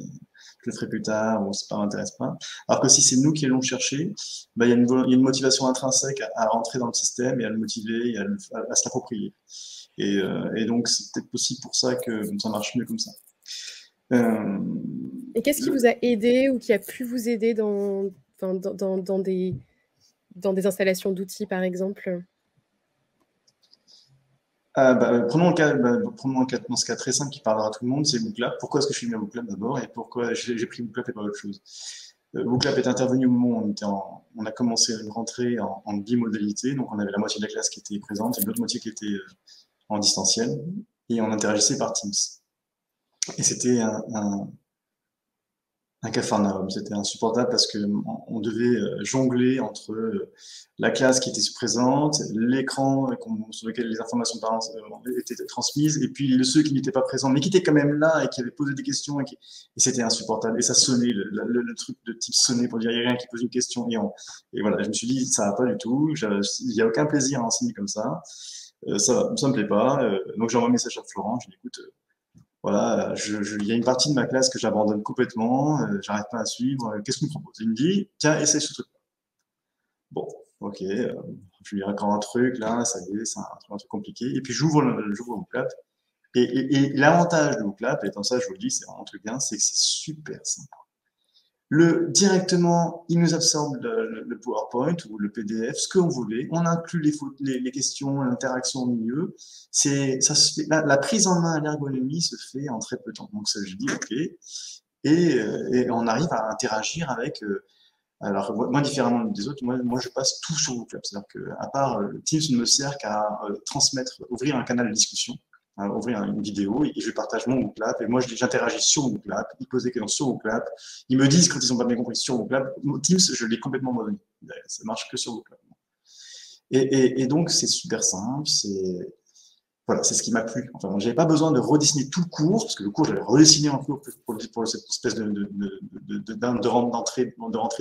je le ferai plus tard, ou ça m'intéresse pas. Alors que si c'est nous qui allons chercher, il y a une motivation intrinsèque à rentrer dans le système et à le motiver et à se l'approprier. Et donc, c'est peut-être aussi pour ça que ça marche mieux comme ça. Et qu'est-ce qui vous a aidé ou qui a pu vous aider dans des installations d'outils, par exemple? Prenons un cas dans ce cas très simple qui parlera à tout le monde, c'est WooClap. Pourquoi est-ce que je suis venu à WooClap d'abord et pourquoi j'ai pris WooClap et pas autre chose? WooClap est intervenu au moment où on a commencé une rentrée en bimodalité, donc on avait la moitié de la classe qui était présente et l'autre moitié qui était en distanciel, et on interagissait par Teams. Et c'était un capharnaüm, c'était insupportable parce que on devait jongler entre la classe qui était présente, l'écran sur lequel les informations étaient transmises, et puis ceux qui n'étaient pas présents, mais qui étaient quand même là et qui avaient posé des questions, et c'était insupportable. Et ça sonnait, le truc de type sonnait pour dire il y a rien qui pose une question, et voilà, je me suis dit ça va pas du tout, il n'y a aucun plaisir à enseigner comme ça, ça me plaît pas, donc j'ai envoyé un message à Florent, je lui ai dit écoute, voilà, il y a une partie de ma classe que j'abandonne complètement, j'arrête pas à suivre. Qu'est-ce qu'on me propose? Il me dit, tiens, essaye ce truc. Bon, ok, je lui raconte un truc, là, ça y est, c'est un truc compliqué. Et puis j'ouvre WooClap. Et l'avantage de WooClap, et comme ça je vous le dis, c'est vraiment un truc bien, c'est que c'est super simple. Directement, il nous absorbe le PowerPoint ou le PDF, ce que vous voulez. On inclut les questions, l'interaction au milieu. La prise en main à l'ergonomie se fait en très peu de temps. Donc ça, je dis OK. Et on arrive à interagir avec. Alors moi, différemment des autres, moi je passe tout sur WooClap. C'est-à-dire que à part Teams ne me sert qu'à ouvrir un canal de discussion, ouvrir une vidéo, et je partage mon WooClap, et moi j'interagis sur WooClap, ils posent des questions sur WooClap, ils me disent quand ils n'ont pas bien compris sur WooClap. Teams, je l'ai complètement abandonné. Ça marche que sur WooClap. Et donc c'est super simple, voilà, c'est ce qui m'a plu. Enfin, j'avais pas besoin de redessiner tout le cours, parce que le cours, j'avais redessiné en cours pour cette espèce de rentrée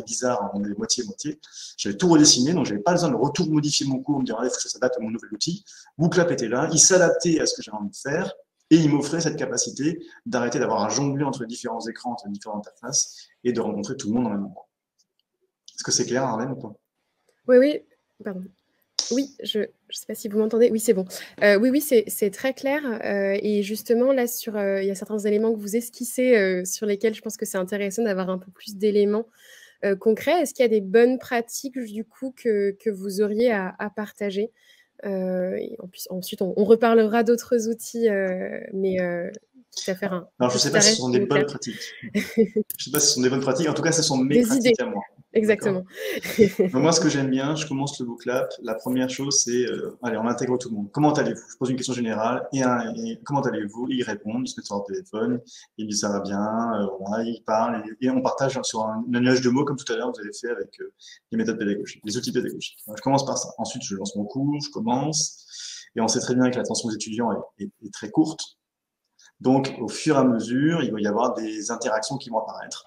bizarre, on est moitié-moitié. J'avais tout redessiné, donc j'avais pas besoin de modifier mon cours, me dire, il faut que ça s'adapte à mon nouvel outil. WooClap était là, il s'adaptait à ce que j'avais envie de faire, et il m'offrait cette capacité d'arrêter d'avoir à jongler entre différents écrans, entre différentes interfaces, et de rencontrer tout le monde en même endroit. Est-ce que c'est clair, Arlène, ou pas? Oui, pardon. Oui, je ne sais pas si vous m'entendez. Oui, c'est bon. Oui, c'est très clair. Et justement, là, il y a certains éléments que vous esquissez sur lesquels je pense que c'est intéressant d'avoir un peu plus d'éléments concrets. Est-ce qu'il y a des bonnes pratiques, du coup, que vous auriez à partager? Et ensuite, on reparlera d'autres outils, mais quitte à faire un Alors, je ne sais pas si ce sont des bonnes pratiques. Je ne sais pas si ce sont des bonnes pratiques. En tout cas, ce sont mes pratiques à moi. Exactement. Donc moi, ce que j'aime bien, je commence le WooClap. La première chose, c'est, allez, on intègre tout le monde. Comment allez-vous? Je pose une question générale et comment allez-vous? Ils répondent, ils se mettent sur leur téléphone, ils disent ça va bien, voilà, ils parlent et on partage sur un nuage de mots comme tout à l'heure vous avez fait avec les méthodes pédagogiques, les outils pédagogiques. Donc, je commence par ça. Ensuite, je lance mon cours, je commence et on sait très bien que l'attention des étudiants est très courte. Donc, au fur et à mesure, il va y avoir des interactions qui vont apparaître.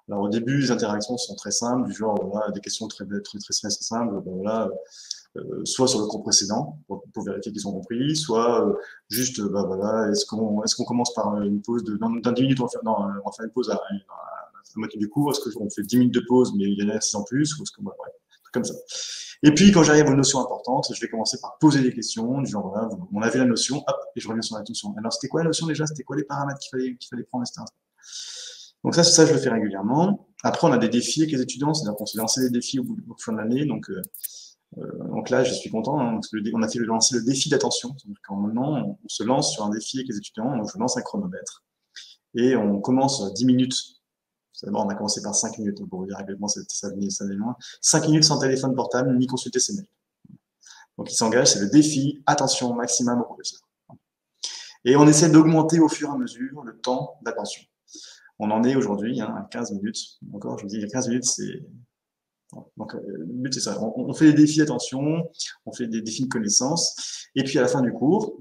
Alors, au début, les interactions sont très simples, du genre, voilà, des questions très simples, ben, voilà, soit sur le cours précédent, pour vérifier qu'ils ont compris, soit juste, ben, voilà, est-ce qu'on commence par une pause dans 10 minutes, on va faire une pause à la moitié du cours, est-ce qu'on fait 10 minutes de pause, mais il y en a 6 en plus, ou est-ce que, ouais, comme ça. Et puis, quand j'arrive aux notions importantes, je vais commencer par poser des questions, du genre, voilà, on a vu la notion, hop, et je reviens sur la notion. Alors, c'était quoi la notion déjà? C'était quoi les paramètres qu'il fallait prendre, etc. Donc ça, je le fais régulièrement. Après, on a des défis avec les étudiants, c'est-à-dire qu'on s'est lancé des défis au fin de l'année. Donc là, je suis content, hein, parce que on a fait lancer le défi d'attention. C'est-à-dire qu'en maintenant, on se lance sur un défi avec les étudiants, donc je lance un chronomètre. Et on commence 10 minutes. D'abord, on a commencé par 5 minutes, pour vous dire exactement ça venait loin. 5 minutes sans téléphone portable, ni consulter ses mails. Donc il s'engage, c'est le défi, attention maximum au professeur. Et on essaie d'augmenter au fur et à mesure le temps d'attention. On en est aujourd'hui à 15 minutes. Encore, je vous dis, 15 minutes, c'est... Donc, le but, c'est ça. On fait des défis d'attention, on fait des défis de connaissance. Et puis, à la fin du cours,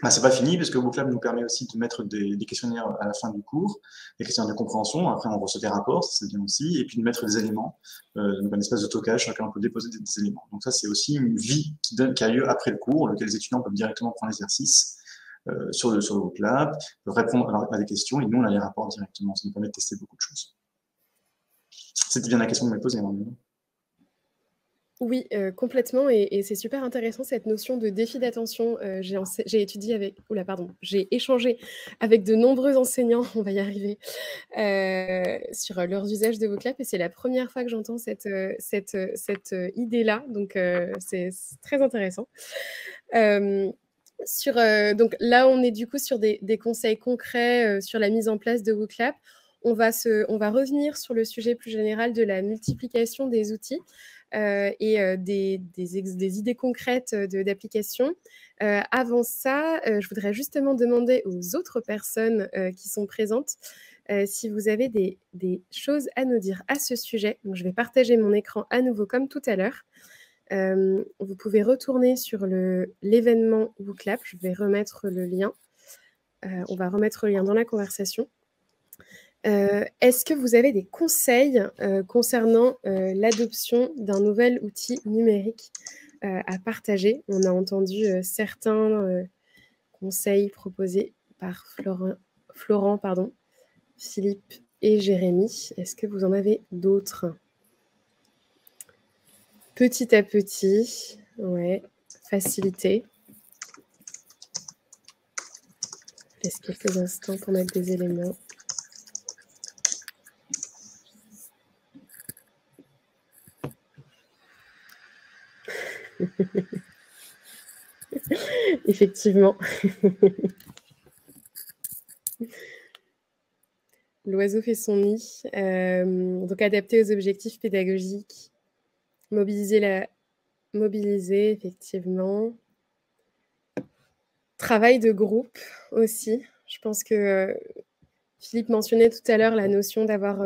bah, c'est pas fini, parce que WooClap nous permet aussi de mettre des questionnaires à la fin du cours, des questionnaires de compréhension. Après, on reçoit des rapports, c'est bien aussi. Et puis, de mettre des éléments, donc un espace de stockage, chacun peut déposer des éléments. Donc, ça, c'est aussi une vie qui a lieu après le cours, lequel les étudiants peuvent directement prendre l'exercice. Sur le WooClap, répondre à des questions, et nous, on a les rapports directement. Ça nous permet de tester beaucoup de choses. C'était bien la question que vous m'avez posée, hein. Oui, complètement, et c'est super intéressant cette notion de défi d'attention. J'ai échangé avec de nombreux enseignants, on va y arriver, sur leurs usages de WooClap, et c'est la première fois que j'entends cette idée-là, donc c'est très intéressant. Donc là, on est du coup sur des conseils concrets sur la mise en place de WooClap. On va revenir sur le sujet plus général de la multiplication des outils et des idées concrètes d'application. Avant ça, je voudrais justement demander aux autres personnes qui sont présentes si vous avez des choses à nous dire à ce sujet. Donc, je vais partager mon écran à nouveau comme tout à l'heure. Vous pouvez retourner sur l'événement WooClap. Je vais remettre le lien. On va remettre le lien dans la conversation. Est-ce que vous avez des conseils concernant l'adoption d'un nouvel outil numérique à partager? On a entendu certains conseils proposés par Florent, pardon, Philippe et Jérémy. Est-ce que vous en avez d'autres? Petit à petit, ouais, facilité. Je laisse quelques instants pour mettre des éléments. Effectivement. L'oiseau fait son nid. Donc, adapté aux objectifs pédagogiques. Mobiliser, effectivement. Travail de groupe aussi. Je pense que Philippe mentionnait tout à l'heure la notion d'avoir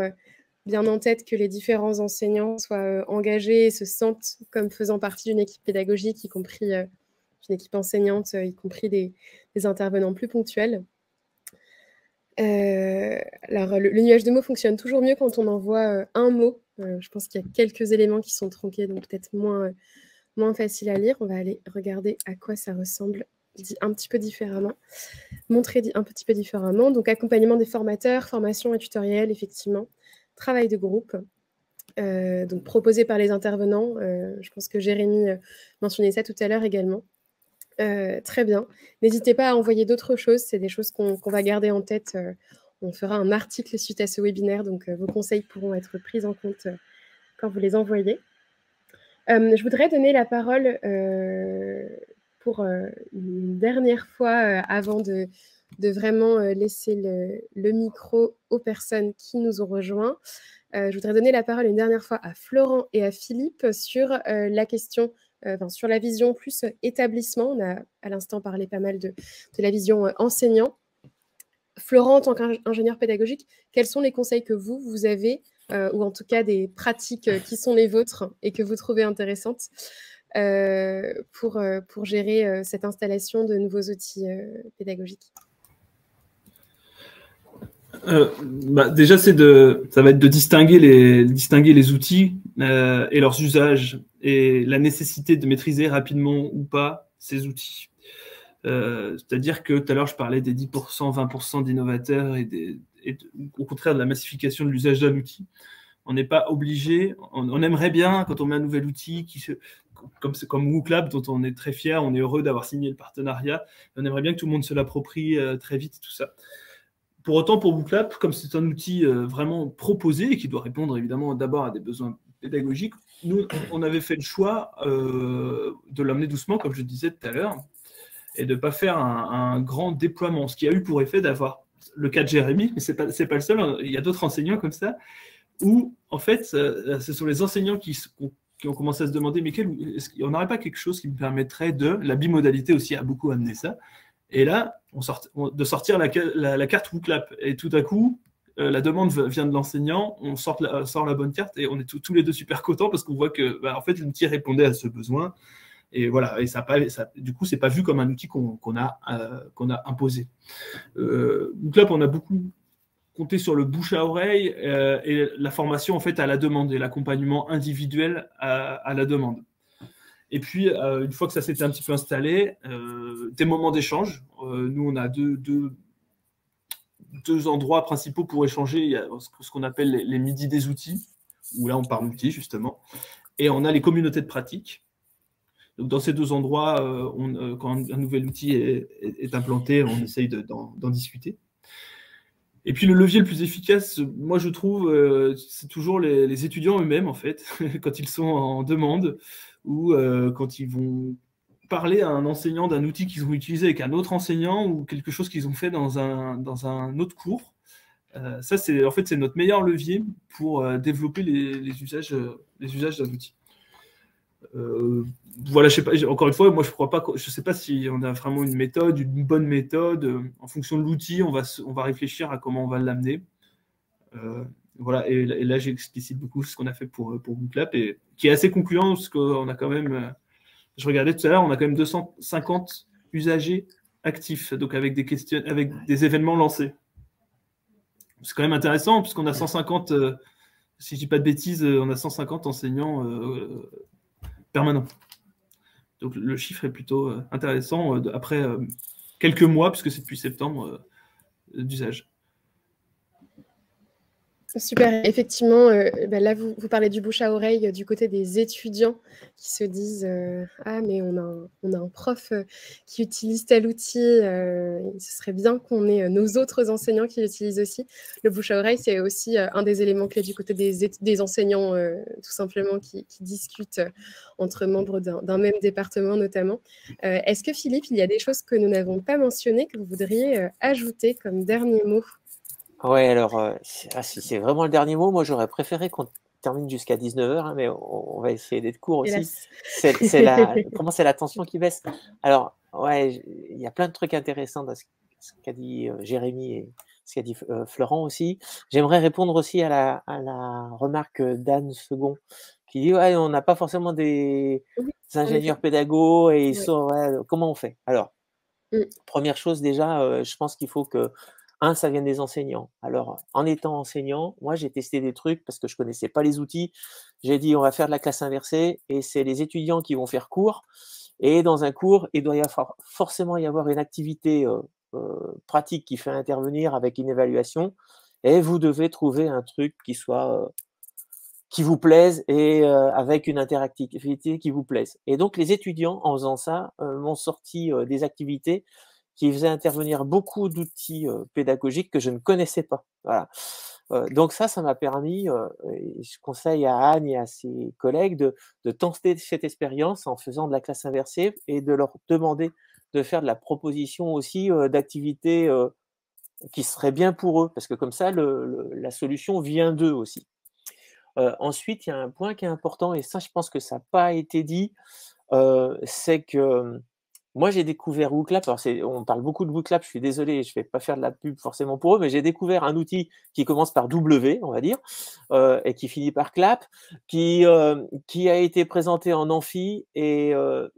bien en tête que les différents enseignants soient engagés et se sentent comme faisant partie d'une équipe pédagogique, y compris une équipe enseignante, y compris des intervenants plus ponctuels. Alors, le nuage de mots fonctionne toujours mieux quand on envoie un mot. Je pense qu'il y a quelques éléments qui sont tronqués, donc peut-être moins facile à lire. On va aller regarder à quoi ça ressemble, dit un petit peu différemment. Montrer un petit peu différemment. Donc, accompagnement des formateurs, formation et tutoriel, effectivement. Travail de groupe. Donc, proposé par les intervenants. Je pense que Jérémy mentionnait ça tout à l'heure également. Très bien. N'hésitez pas à envoyer d'autres choses. C'est des choses qu'on va garder en tête. On fera un article suite à ce webinaire, donc vos conseils pourront être pris en compte quand vous les envoyez. Je voudrais donner la parole pour une dernière fois avant de vraiment laisser le micro aux personnes qui nous ont rejoints. Je voudrais donner la parole une dernière fois à Florent et à Philippe sur la question sur la vision plus établissement. On a à l'instant parlé pas mal de la vision enseignant. Florent, en tant qu'ingénieur pédagogique, quels sont les conseils que vous avez, ou en tout cas des pratiques qui sont les vôtres et que vous trouvez intéressantes pour gérer cette installation de nouveaux outils pédagogiques? Déjà, ça va être de distinguer les outils et leurs usages et la nécessité de maîtriser rapidement ou pas ces outils. C'est-à-dire que tout à l'heure, je parlais des 10%, 20% d'innovateurs et au contraire de la massification de l'usage d'un outil. On n'est pas obligé, on aimerait bien, quand on met un nouvel outil, comme WooClap, dont on est très fier, on est heureux d'avoir signé le partenariat, on aimerait bien que tout le monde se l'approprie très vite, tout ça. Pour autant, pour WooClap, comme c'est un outil vraiment proposé et qui doit répondre évidemment d'abord à des besoins pédagogiques, nous, on avait fait le choix de l'amener doucement, comme je disais tout à l'heure, et de ne pas faire un grand déploiement, ce qui a eu pour effet d'avoir le cas de Jérémy, mais ce n'est pas le seul, il y a d'autres enseignants comme ça, où en fait, ce sont les enseignants qui ont commencé à se demander, mais est-ce qu'il n'y en aurait pas quelque chose qui me permettrait la bimodalité aussi a beaucoup amené ça. Et là, de sortir la carte WooClap. Et tout à coup, la demande vient de l'enseignant, on sort la bonne carte et on est tous les deux super contents parce qu'on voit que en fait, l'outil répondait à ce besoin. Et voilà, et du coup, c'est pas vu comme un outil qu'on a imposé. WooClap, on a beaucoup compté sur le bouche à oreille et la formation en fait à la demande et l'accompagnement individuel à la demande. Et puis, une fois que ça s'était un petit peu installé, des moments d'échange. Nous, on a deux endroits principaux pour échanger. Il y a ce qu'on appelle les midis des outils, où là, on parle d'outils, justement. Et on a les communautés de pratique. Donc, dans ces deux endroits, quand un nouvel outil est implanté, on essaye d'en discuter. Et puis, le levier le plus efficace, moi, je trouve, c'est toujours les étudiants eux-mêmes, en fait, quand ils sont en demande ou quand ils vont parler à un enseignant d'un outil qu'ils ont utilisé avec un autre enseignant ou quelque chose qu'ils ont fait dans un autre cours. Ça, c'est notre meilleur levier pour développer les usages d'un outil. Voilà, je sais pas, encore une fois, moi je sais pas si on a vraiment une bonne méthode. En fonction de l'outil, on va réfléchir à comment on va l'amener. Voilà, et là j'explicite beaucoup ce qu'on a fait pour WooClap et qui est assez concluant parce qu'on a quand même, je regardais tout à l'heure, on a quand même 250 usagers actifs, donc avec des événements lancés. C'est quand même intéressant puisqu'on a 150, si je dis pas de bêtises, on a 150 enseignants permanents. Donc le chiffre est plutôt intéressant après quelques mois, puisque c'est depuis septembre d'usage. Super. Effectivement, là, vous parlez du bouche à oreille du côté des étudiants qui se disent ah, mais on a un prof qui utilise tel outil. Ce serait bien qu'on ait nos autres enseignants qui l'utilisent aussi. Le bouche à oreille, c'est aussi un des éléments clés du côté des enseignants, tout simplement, qui discutent entre membres d'un même département, notamment. Est-ce que, Philippe, il y a des choses que nous n'avons pas mentionnées que vous voudriez ajouter comme dernier mot? Ouais, alors, si c'est vraiment le dernier mot, moi j'aurais préféré qu'on termine jusqu'à 19h, hein, mais on va essayer d'être court aussi. Comment c'est la tension qui baisse? Alors, ouais, il y a plein de trucs intéressants dans ce qu'a dit Jérémy et ce qu'a dit Florent aussi. J'aimerais répondre aussi à la remarque d'Anne Second, qui dit ouais, on n'a pas forcément des ingénieurs pédagogues et ils sont, ouais, comment on fait? Alors, première chose déjà, je pense qu'il faut que ça vient des enseignants. Alors, en étant enseignant, moi, j'ai testé des trucs parce que je connaissais pas les outils. J'ai dit, on va faire de la classe inversée et c'est les étudiants qui vont faire cours. Et dans un cours, il doit forcément y avoir une activité pratique qui fait intervenir avec une évaluation. Et vous devez trouver un truc qui vous plaise et avec une interactivité qui vous plaise. Et donc, les étudiants, en faisant ça, m'ont sorti des activités qui faisait intervenir beaucoup d'outils pédagogiques que je ne connaissais pas. Voilà. Donc ça m'a permis, et je conseille à Anne et à ses collègues de tenter cette expérience en faisant de la classe inversée et de leur demander de faire de la proposition aussi d'activités qui seraient bien pour eux, parce que comme ça, la solution vient d'eux aussi. Ensuite, il y a un point qui est important, et ça, je pense que ça n'a pas été dit, c'est que moi, j'ai découvert WooClap. Alors, on parle beaucoup de WooClap, je suis désolé, je ne vais pas faire de la pub forcément pour eux, mais j'ai découvert un outil qui commence par W, on va dire, et qui finit par Clap, qui a été présenté en amphi, et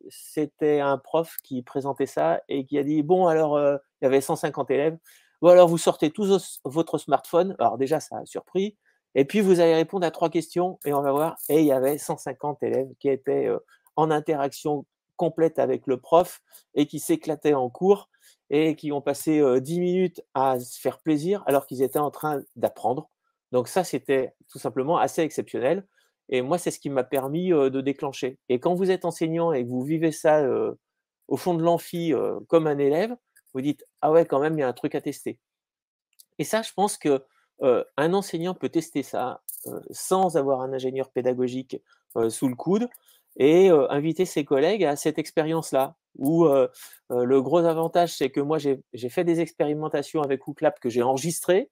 c'était un prof qui présentait ça et qui a dit, bon, alors, il y avait 150 élèves, bon, alors vous sortez tous votre smartphone. Alors déjà, ça a surpris. Et puis, vous allez répondre à 3 questions et on va voir. Et il y avait 150 élèves qui étaient en interaction complète avec le prof et qui s'éclataient en cours et qui ont passé 10 minutes à se faire plaisir alors qu'ils étaient en train d'apprendre. Donc ça, c'était tout simplement assez exceptionnel. Et moi, c'est ce qui m'a permis de déclencher. Et quand vous êtes enseignant et que vous vivez ça au fond de l'amphi comme un élève, vous dites « Ah ouais, quand même, il y a un truc à tester ». Et ça, je pense que un enseignant peut tester ça sans avoir un ingénieur pédagogique sous le coude et inviter ses collègues à cette expérience-là. Où le gros avantage, c'est que moi, j'ai fait des expérimentations avec WooClap que j'ai enregistrées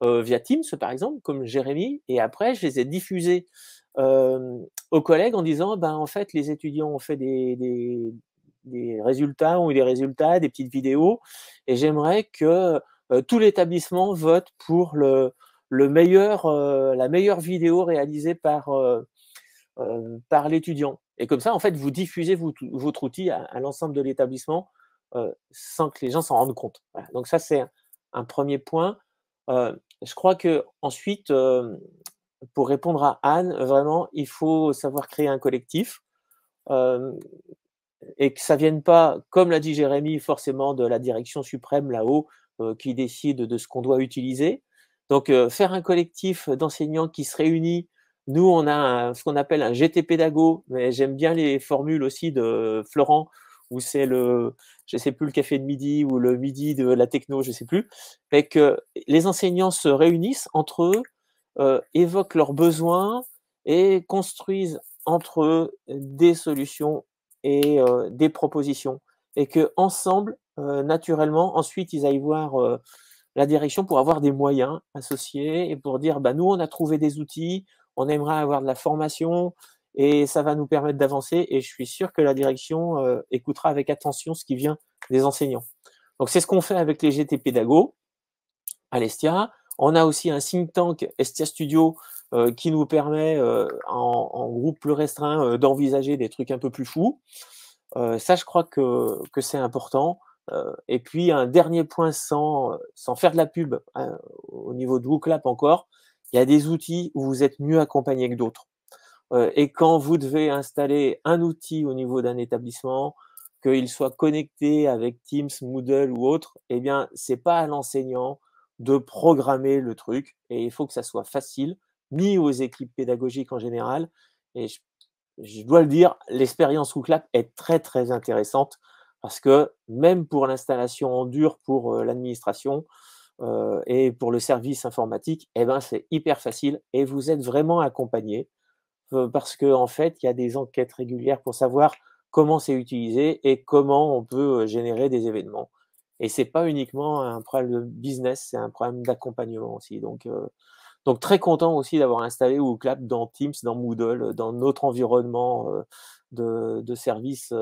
via Teams, par exemple, comme Jérémy, et après, je les ai diffusées aux collègues en disant, ben, en fait, les étudiants ont fait des résultats, ont eu des résultats, des petites vidéos, et j'aimerais que tout l'établissement vote pour la meilleure vidéo réalisée par l'étudiant. Et comme ça, en fait, vous diffusez votre outil à l'ensemble de l'établissement sans que les gens s'en rendent compte. Voilà. Donc ça, c'est un premier point. Je crois que ensuite, pour répondre à Anne, vraiment, il faut savoir créer un collectif et que ça vienne pas, comme l'a dit Jérémy, forcément de la direction suprême là-haut qui décide de ce qu'on doit utiliser. Donc, faire un collectif d'enseignants qui se réunit. Nous, on a ce qu'on appelle un GT pédago, mais j'aime bien les formules aussi de Florent, où c'est je sais plus, le café de midi ou le midi de la techno, je sais plus, et que les enseignants se réunissent entre eux, évoquent leurs besoins et construisent entre eux des solutions et des propositions. Et qu'ensemble, naturellement, ensuite, ils aillent voir la direction pour avoir des moyens associés et pour dire, bah, nous, on a trouvé des outils, on aimerait avoir de la formation et ça va nous permettre d'avancer. Et je suis sûr que la direction écoutera avec attention ce qui vient des enseignants. Donc, c'est ce qu'on fait avec les GT Pédago à l'Estia. On a aussi un think tank Estia Studio qui nous permet, en groupe plus restreint, d'envisager des trucs un peu plus fous. Ça, je crois que c'est important. Et puis, un dernier point sans faire de la pub au niveau de WooClap encore, il y a des outils où vous êtes mieux accompagné que d'autres. Et quand vous devez installer un outil au niveau d'un établissement, qu'ils soient connectés avec Teams, Moodle ou autre, eh bien, c'est pas à l'enseignant de programmer le truc et il faut que ça soit facile, ni aux équipes pédagogiques en général. Et je dois le dire, l'expérience WooClap est très, très intéressante parce que même pour l'installation en dur pour l'administration et pour le service informatique, eh ben, c'est hyper facile et vous êtes vraiment accompagné parce qu'en fait, il y a des enquêtes régulières pour savoir comment c'est utilisé et comment on peut générer des événements. Et c'est pas uniquement un problème de business, c'est un problème d'accompagnement aussi. Donc très content aussi d'avoir installé WooClap dans Teams, dans Moodle, dans notre environnement de services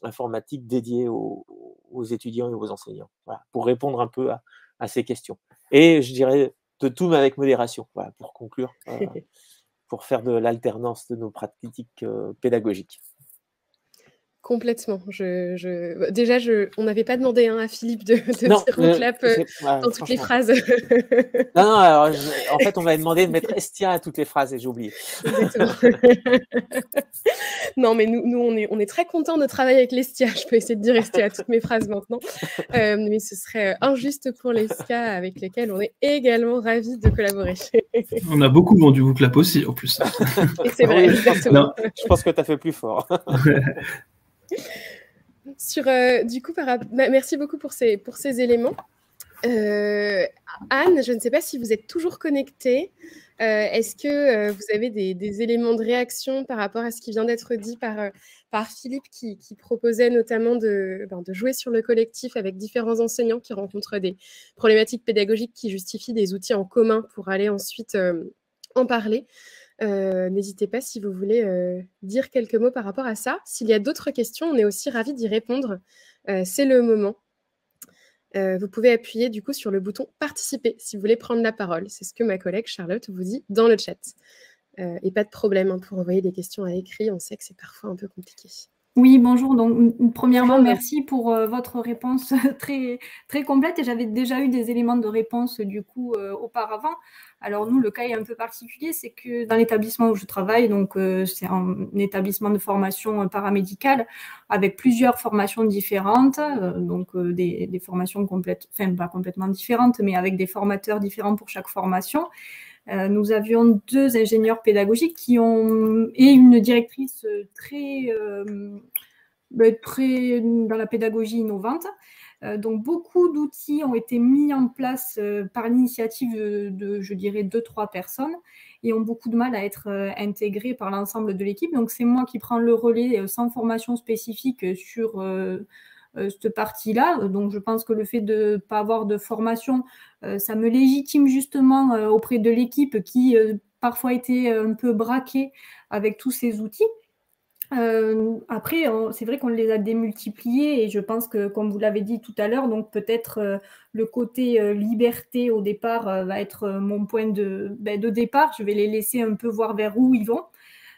informatiques dédiés aux étudiants et aux enseignants. Voilà, pour répondre un peu à ces questions. Et je dirais de tout, mais avec modération, voilà, pour conclure, pour faire de l'alternance de nos pratiques pédagogiques. Complètement. Déjà, on n'avait pas demandé à Philippe de dire WooClap dans toutes les phrases. Non, alors, en fait, on m'avait demandé de mettre Estia à toutes les phrases et j'ai oublié. Exactement. Non, mais nous on est très contents de travailler avec l'Estia. Je peux essayer de dire Estia à toutes mes phrases maintenant. Mais ce serait injuste pour l'Estia avec lesquels on est également ravis de collaborer. On a beaucoup vendu WooClap aussi, en plus. Et c'est vrai, oui, exactement. Je pense que tu as fait plus fort. Du coup, merci beaucoup pour ces éléments. Anne, je ne sais pas si vous êtes toujours connectée. Est-ce que vous avez des éléments de réaction par rapport à ce qui vient d'être dit par Philippe qui proposait notamment de jouer sur le collectif avec différents enseignants qui rencontrent des problématiques pédagogiques qui justifient des outils en commun pour aller ensuite en parler. N'hésitez pas si vous voulez dire quelques mots par rapport à ça. S'il y a d'autres questions, on est aussi ravis d'y répondre. C'est le moment. Vous pouvez appuyer du coup sur le bouton « Participer » si vous voulez prendre la parole. C'est ce que ma collègue Charlotte vous dit dans le chat. Et pas de problème pour envoyer des questions à écrit. On sait que c'est parfois un peu compliqué. Oui, bonjour. Donc, premièrement, merci pour votre réponse très, très complète. Et j'avais déjà eu des éléments de réponse du coup auparavant. Alors nous, le cas est un peu particulier, c'est que dans l'établissement où je travaille, donc c'est un établissement de formation paramédicale avec plusieurs formations différentes, donc des formations pas complètement différentes, mais avec des formateurs différents pour chaque formation. Nous avions 2 ingénieurs pédagogiques et une directrice très dans la pédagogie innovante. Donc, beaucoup d'outils ont été mis en place par l'initiative je dirais, 2-3 personnes et ont beaucoup de mal à être intégrés par l'ensemble de l'équipe. Donc, c'est moi qui prends le relais sans formation spécifique sur cette partie-là. Donc, je pense que le fait de ne pas avoir de formation, ça me légitime justement auprès de l'équipe qui parfois était un peu braquée avec tous ces outils. Après, c'est vrai qu'on les a démultipliés et je pense que, comme vous l'avez dit tout à l'heure, donc peut-être le côté liberté au départ va être mon point de départ. Je vais les laisser un peu voir vers où ils vont.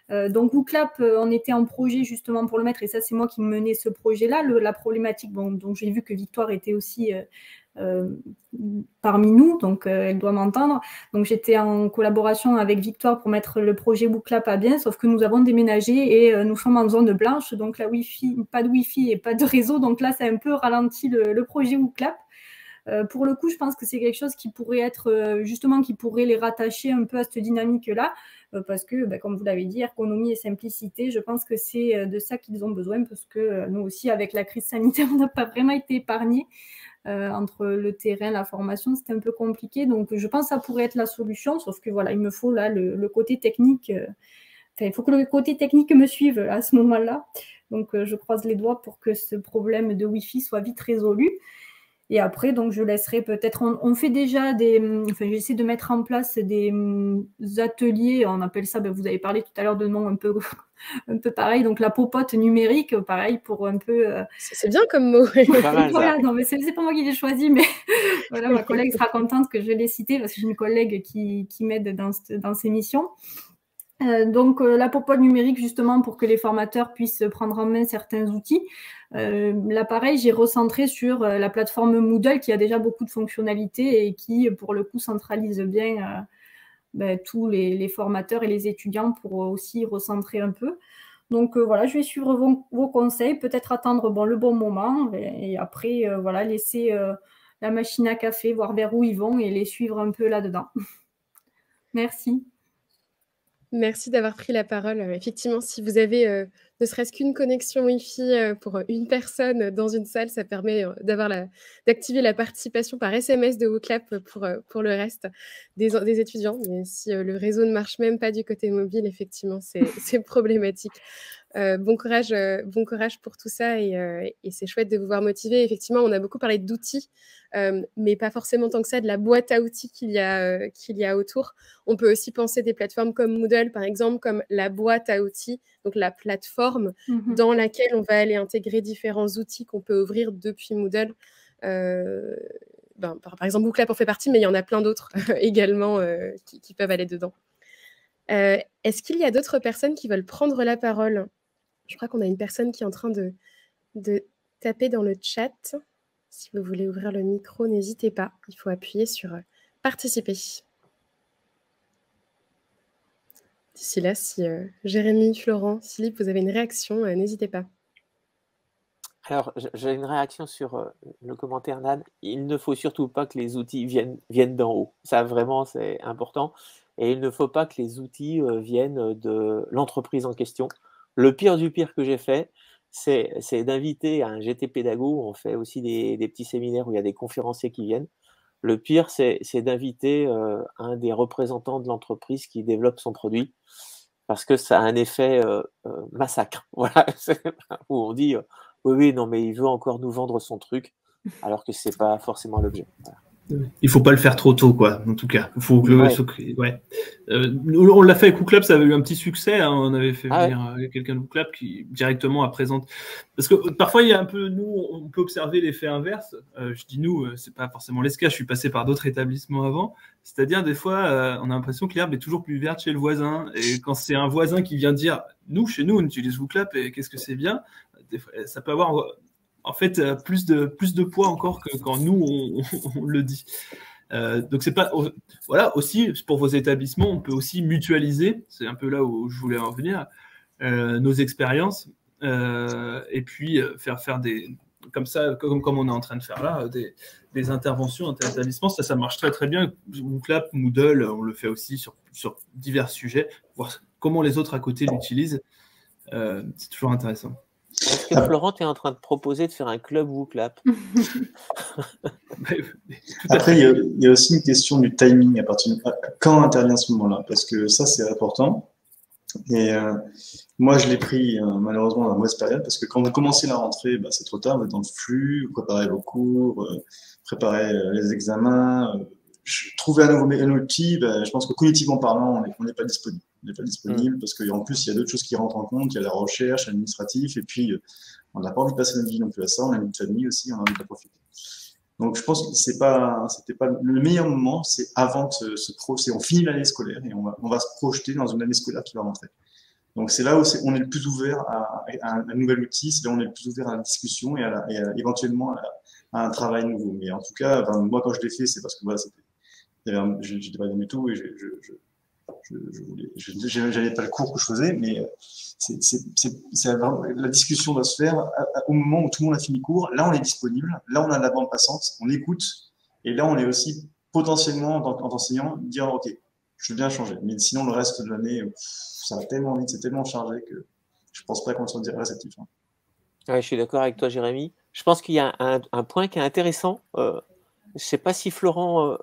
Donc, WooClap, on était en projet justement pour le mettre et ça, c'est moi qui menais ce projet-là. La problématique, donc j'ai vu que Victoire était aussi parmi nous, donc elle doit m'entendre. Donc j'étais en collaboration avec Victoire pour mettre le projet WooClap à bien, sauf que nous avons déménagé et nous sommes en zone blanche, donc la pas de Wi-Fi et pas de réseau, donc là ça a un peu ralenti le projet WooClap. Pour le coup, je pense que c'est quelque chose qui pourrait être justement qui pourrait les rattacher un peu à cette dynamique-là, parce que, comme vous l'avez dit, ergonomie et simplicité, je pense que c'est de ça qu'ils ont besoin, parce que nous aussi, avec la crise sanitaire, on n'a pas vraiment été épargnés. Entre le terrain, la formation, c'était un peu compliqué. Donc, je pense que ça pourrait être la solution, sauf que voilà, il me faut là le côté technique. Il faut que le côté technique me suive à ce moment-là. Donc, je croise les doigts pour que ce problème de Wi-Fi soit vite résolu. Et après, donc, je laisserai peut-être... On fait déjà j'essaie de mettre en place des ateliers, on appelle ça, vous avez parlé tout à l'heure de noms un peu pareil, donc la popote numérique, pareil, pour un peu... C'est bien comme mot. Voilà, non, mais c'est pas moi qui l'ai choisi, mais voilà, ma collègue sera contente que je l'ai cité, parce que j'ai une collègue qui m'aide dans ces missions. Donc, la popote numérique, justement, pour que les formateurs puissent prendre en main certains outils. Là, pareil, j'ai recentré sur la plateforme Moodle qui a déjà beaucoup de fonctionnalités et qui, pour le coup, centralise bien tous les formateurs et les étudiants pour aussi recentrer un peu. Donc voilà, je vais suivre vos conseils, peut-être attendre le bon moment et après voilà, laisser la machine à café, voir vers où ils vont et les suivre un peu là-dedans. Merci. Merci d'avoir pris la parole. Effectivement, si vous avez ne serait-ce qu'une connexion Wi-Fi pour une personne dans une salle, ça permet d'activer la participation par SMS de WooClap pour le reste des étudiants. Mais si le réseau ne marche même pas du côté mobile, effectivement, c'est problématique. Bon courage pour tout ça et c'est chouette de vous voir motiver. Effectivement, on a beaucoup parlé d'outils, mais pas forcément tant que ça de la boîte à outils qu'il y a autour. On peut aussi penser des plateformes comme Moodle, par exemple, comme la boîte à outils, donc la plateforme dans laquelle on va aller intégrer différents outils qu'on peut ouvrir depuis Moodle. Par exemple, WooClap en fait partie, mais il y en a plein d'autres également qui peuvent aller dedans. Est-ce qu'il y a d'autres personnes qui veulent prendre la parole ? Je crois qu'on a une personne qui est en train de taper dans le chat. Si vous voulez ouvrir le micro, n'hésitez pas. Il faut appuyer sur « Participer ». D'ici là, si Jérémy, Florent, Philippe, vous avez une réaction, n'hésitez pas. Alors, j'ai une réaction sur le commentaire d'Anne. Il ne faut surtout pas que les outils viennent d'en haut. Ça, vraiment, c'est important. Et il ne faut pas que les outils viennent de l'entreprise en question. Le pire du pire que j'ai fait, c'est d'inviter un GT Pédago. On fait aussi des petits séminaires où il y a des conférenciers qui viennent. Le pire, c'est d'inviter un des représentants de l'entreprise qui développe son produit, parce que ça a un effet massacre. Voilà, où on dit oui, non, mais il veut encore nous vendre son truc, alors que c'est pas forcément l'objet. Voilà. Il faut pas le faire trop tôt, quoi. En tout cas, faut que ouais. On l'a fait avec WooClap, ça avait eu un petit succès. Hein. On avait fait venir quelqu'un de WooClap qui directement a présenté. Parce que parfois il y a un peu, nous, on peut observer l'effet inverse. Je dis nous, c'est pas forcément l'ESCA. Je suis passé par d'autres établissements avant. C'est-à-dire des fois, on a l'impression que l'herbe est toujours plus verte chez le voisin. Et quand c'est un voisin qui vient dire, nous, chez nous, on utilise WooClap et qu'est-ce que c'est bien. Des fois, ça peut avoir en fait plus de poids encore que quand nous on le dit. Donc c'est pas voilà, aussi pour vos établissements, on peut aussi mutualiser, c'est un peu là où je voulais en venir, nos expériences et puis faire des comme ça, comme on est en train de faire là, des interventions inter-établissements. Ça marche très très bien. WooClap, Moodle, on le fait aussi sur divers sujets, voir comment les autres à côté l'utilisent. C'est toujours intéressant. Est-ce que Florent, tu es en train de proposer de faire un club WooClap? Après, il y a aussi une question du timing, à partir de quand intervient ce moment-là, parce que ça, c'est important. Et moi, je l'ai pris malheureusement dans la mauvaise période, parce que quand vous commencez la rentrée, c'est trop tard, vous êtes dans le flux, vous préparez vos cours, préparez les examens. Trouver un nouveau outil, je pense que cognitivement parlant, on n'est pas disponible. On n'est pas disponible parce qu'en plus, il y a d'autres choses qui rentrent en compte, il y a la recherche, l'administratif, et puis on n'a pas envie de passer notre vie non plus à ça, on a une famille aussi, on a envie de profiter. Donc je pense que c'était pas le meilleur moment, c'est avant on finit l'année scolaire et on va se projeter dans une année scolaire qui va rentrer. Donc c'est là où on est le plus ouvert à un nouvel outil, c'est là où on est le plus ouvert à la discussion et éventuellement à un travail nouveau. Mais en tout cas, moi quand je l'ai fait, c'est parce que voilà, j'étais pas bien du tout et j'avais pas le cours que je faisais, mais la discussion doit se faire au moment où tout le monde a fini cours. Là, on est disponible, là, on a la bande passante, on écoute, et là, on est aussi potentiellement, en tant qu'enseignant, dire ok, je veux bien changer. Mais sinon, le reste de l'année, ça va tellement vite, c'est tellement chargé que je pense pas qu'on soit réceptif. Hein. Ouais, je suis d'accord avec toi, Jérémy. Je pense qu'il y a un point qui est intéressant. Je sais pas si Florent,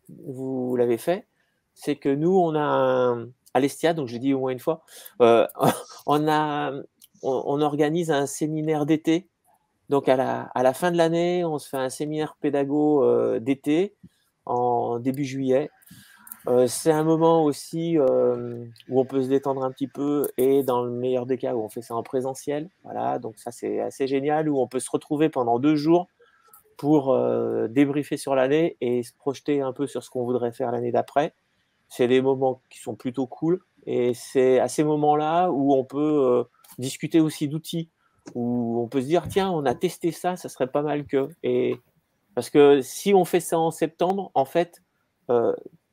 vous l'avez fait. C'est que nous, on a à l'Estia, donc je dis au moins une fois, on organise un séminaire d'été. Donc à la fin de l'année, on se fait un séminaire pédago d'été en début juillet. C'est un moment aussi où on peut se détendre un petit peu et dans le meilleur des cas où on fait ça en présentiel. Voilà, donc ça c'est assez génial, où on peut se retrouver pendant 2 jours pour débriefer sur l'année et se projeter un peu sur ce qu'on voudrait faire l'année d'après. C'est des moments qui sont plutôt cool et c'est à ces moments-là où on peut discuter aussi d'outils, où on peut se dire tiens, on a testé ça, ça serait pas mal que. Et parce que si on fait ça en septembre, en fait,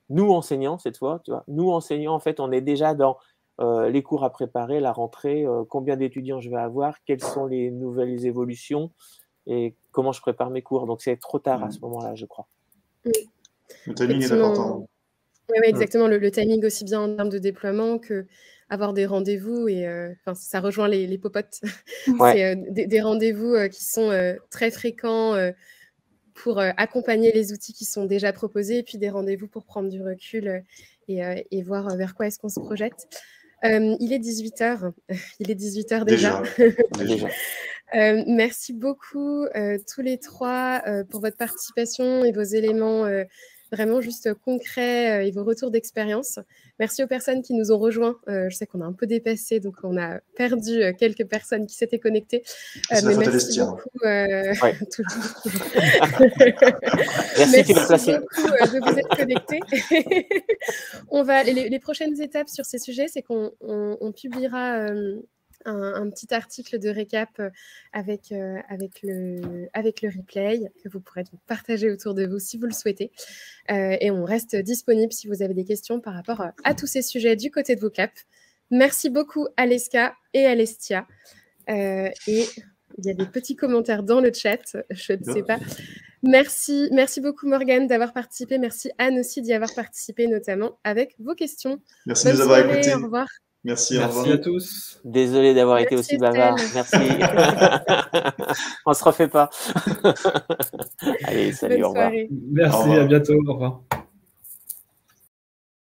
nous enseignants cette fois, tu vois, nous enseignants en fait, on est déjà dans les cours à préparer, la rentrée, combien d'étudiants je vais avoir, quelles sont les nouvelles évolutions et comment je prépare mes cours. Donc, c'est trop tard à ce moment-là, je crois. Le timing est important. Oui, exactement. Le timing aussi bien en termes de déploiement que avoir des rendez-vous et ça rejoint les popotes. Ouais. C'est des rendez-vous qui sont très fréquents pour accompagner les outils qui sont déjà proposés et puis des rendez-vous pour prendre du recul et voir vers quoi est-ce qu'on se projette. Il est 18h. Il est 18h déjà. Merci beaucoup tous les trois pour votre participation et vos éléments vraiment juste concrets et vos retours d'expérience. Merci aux personnes qui nous ont rejoints. Je sais qu'on a un peu dépassé, donc on a perdu quelques personnes qui s'étaient connectées. Mais merci beaucoup. Merci beaucoup de vous être connectés. Les prochaines étapes sur ces sujets, c'est qu'on publiera un petit article de récap avec le replay que vous pourrez donc partager autour de vous si vous le souhaitez. Et on reste disponible si vous avez des questions par rapport à tous ces sujets du côté de Voclap. Merci beaucoup Aleska et Alestia. Et il y a des petits commentaires dans le chat, je ne sais pas. Merci beaucoup Morgane d'avoir participé. Merci Anne aussi d'y avoir participé, notamment avec vos questions. Merci de nous avoir écoutés. Au revoir. Merci à tous. Désolé d'avoir été aussi bavard. Merci. On se refait pas. Allez, salut, au revoir. Merci, à bientôt. Au revoir.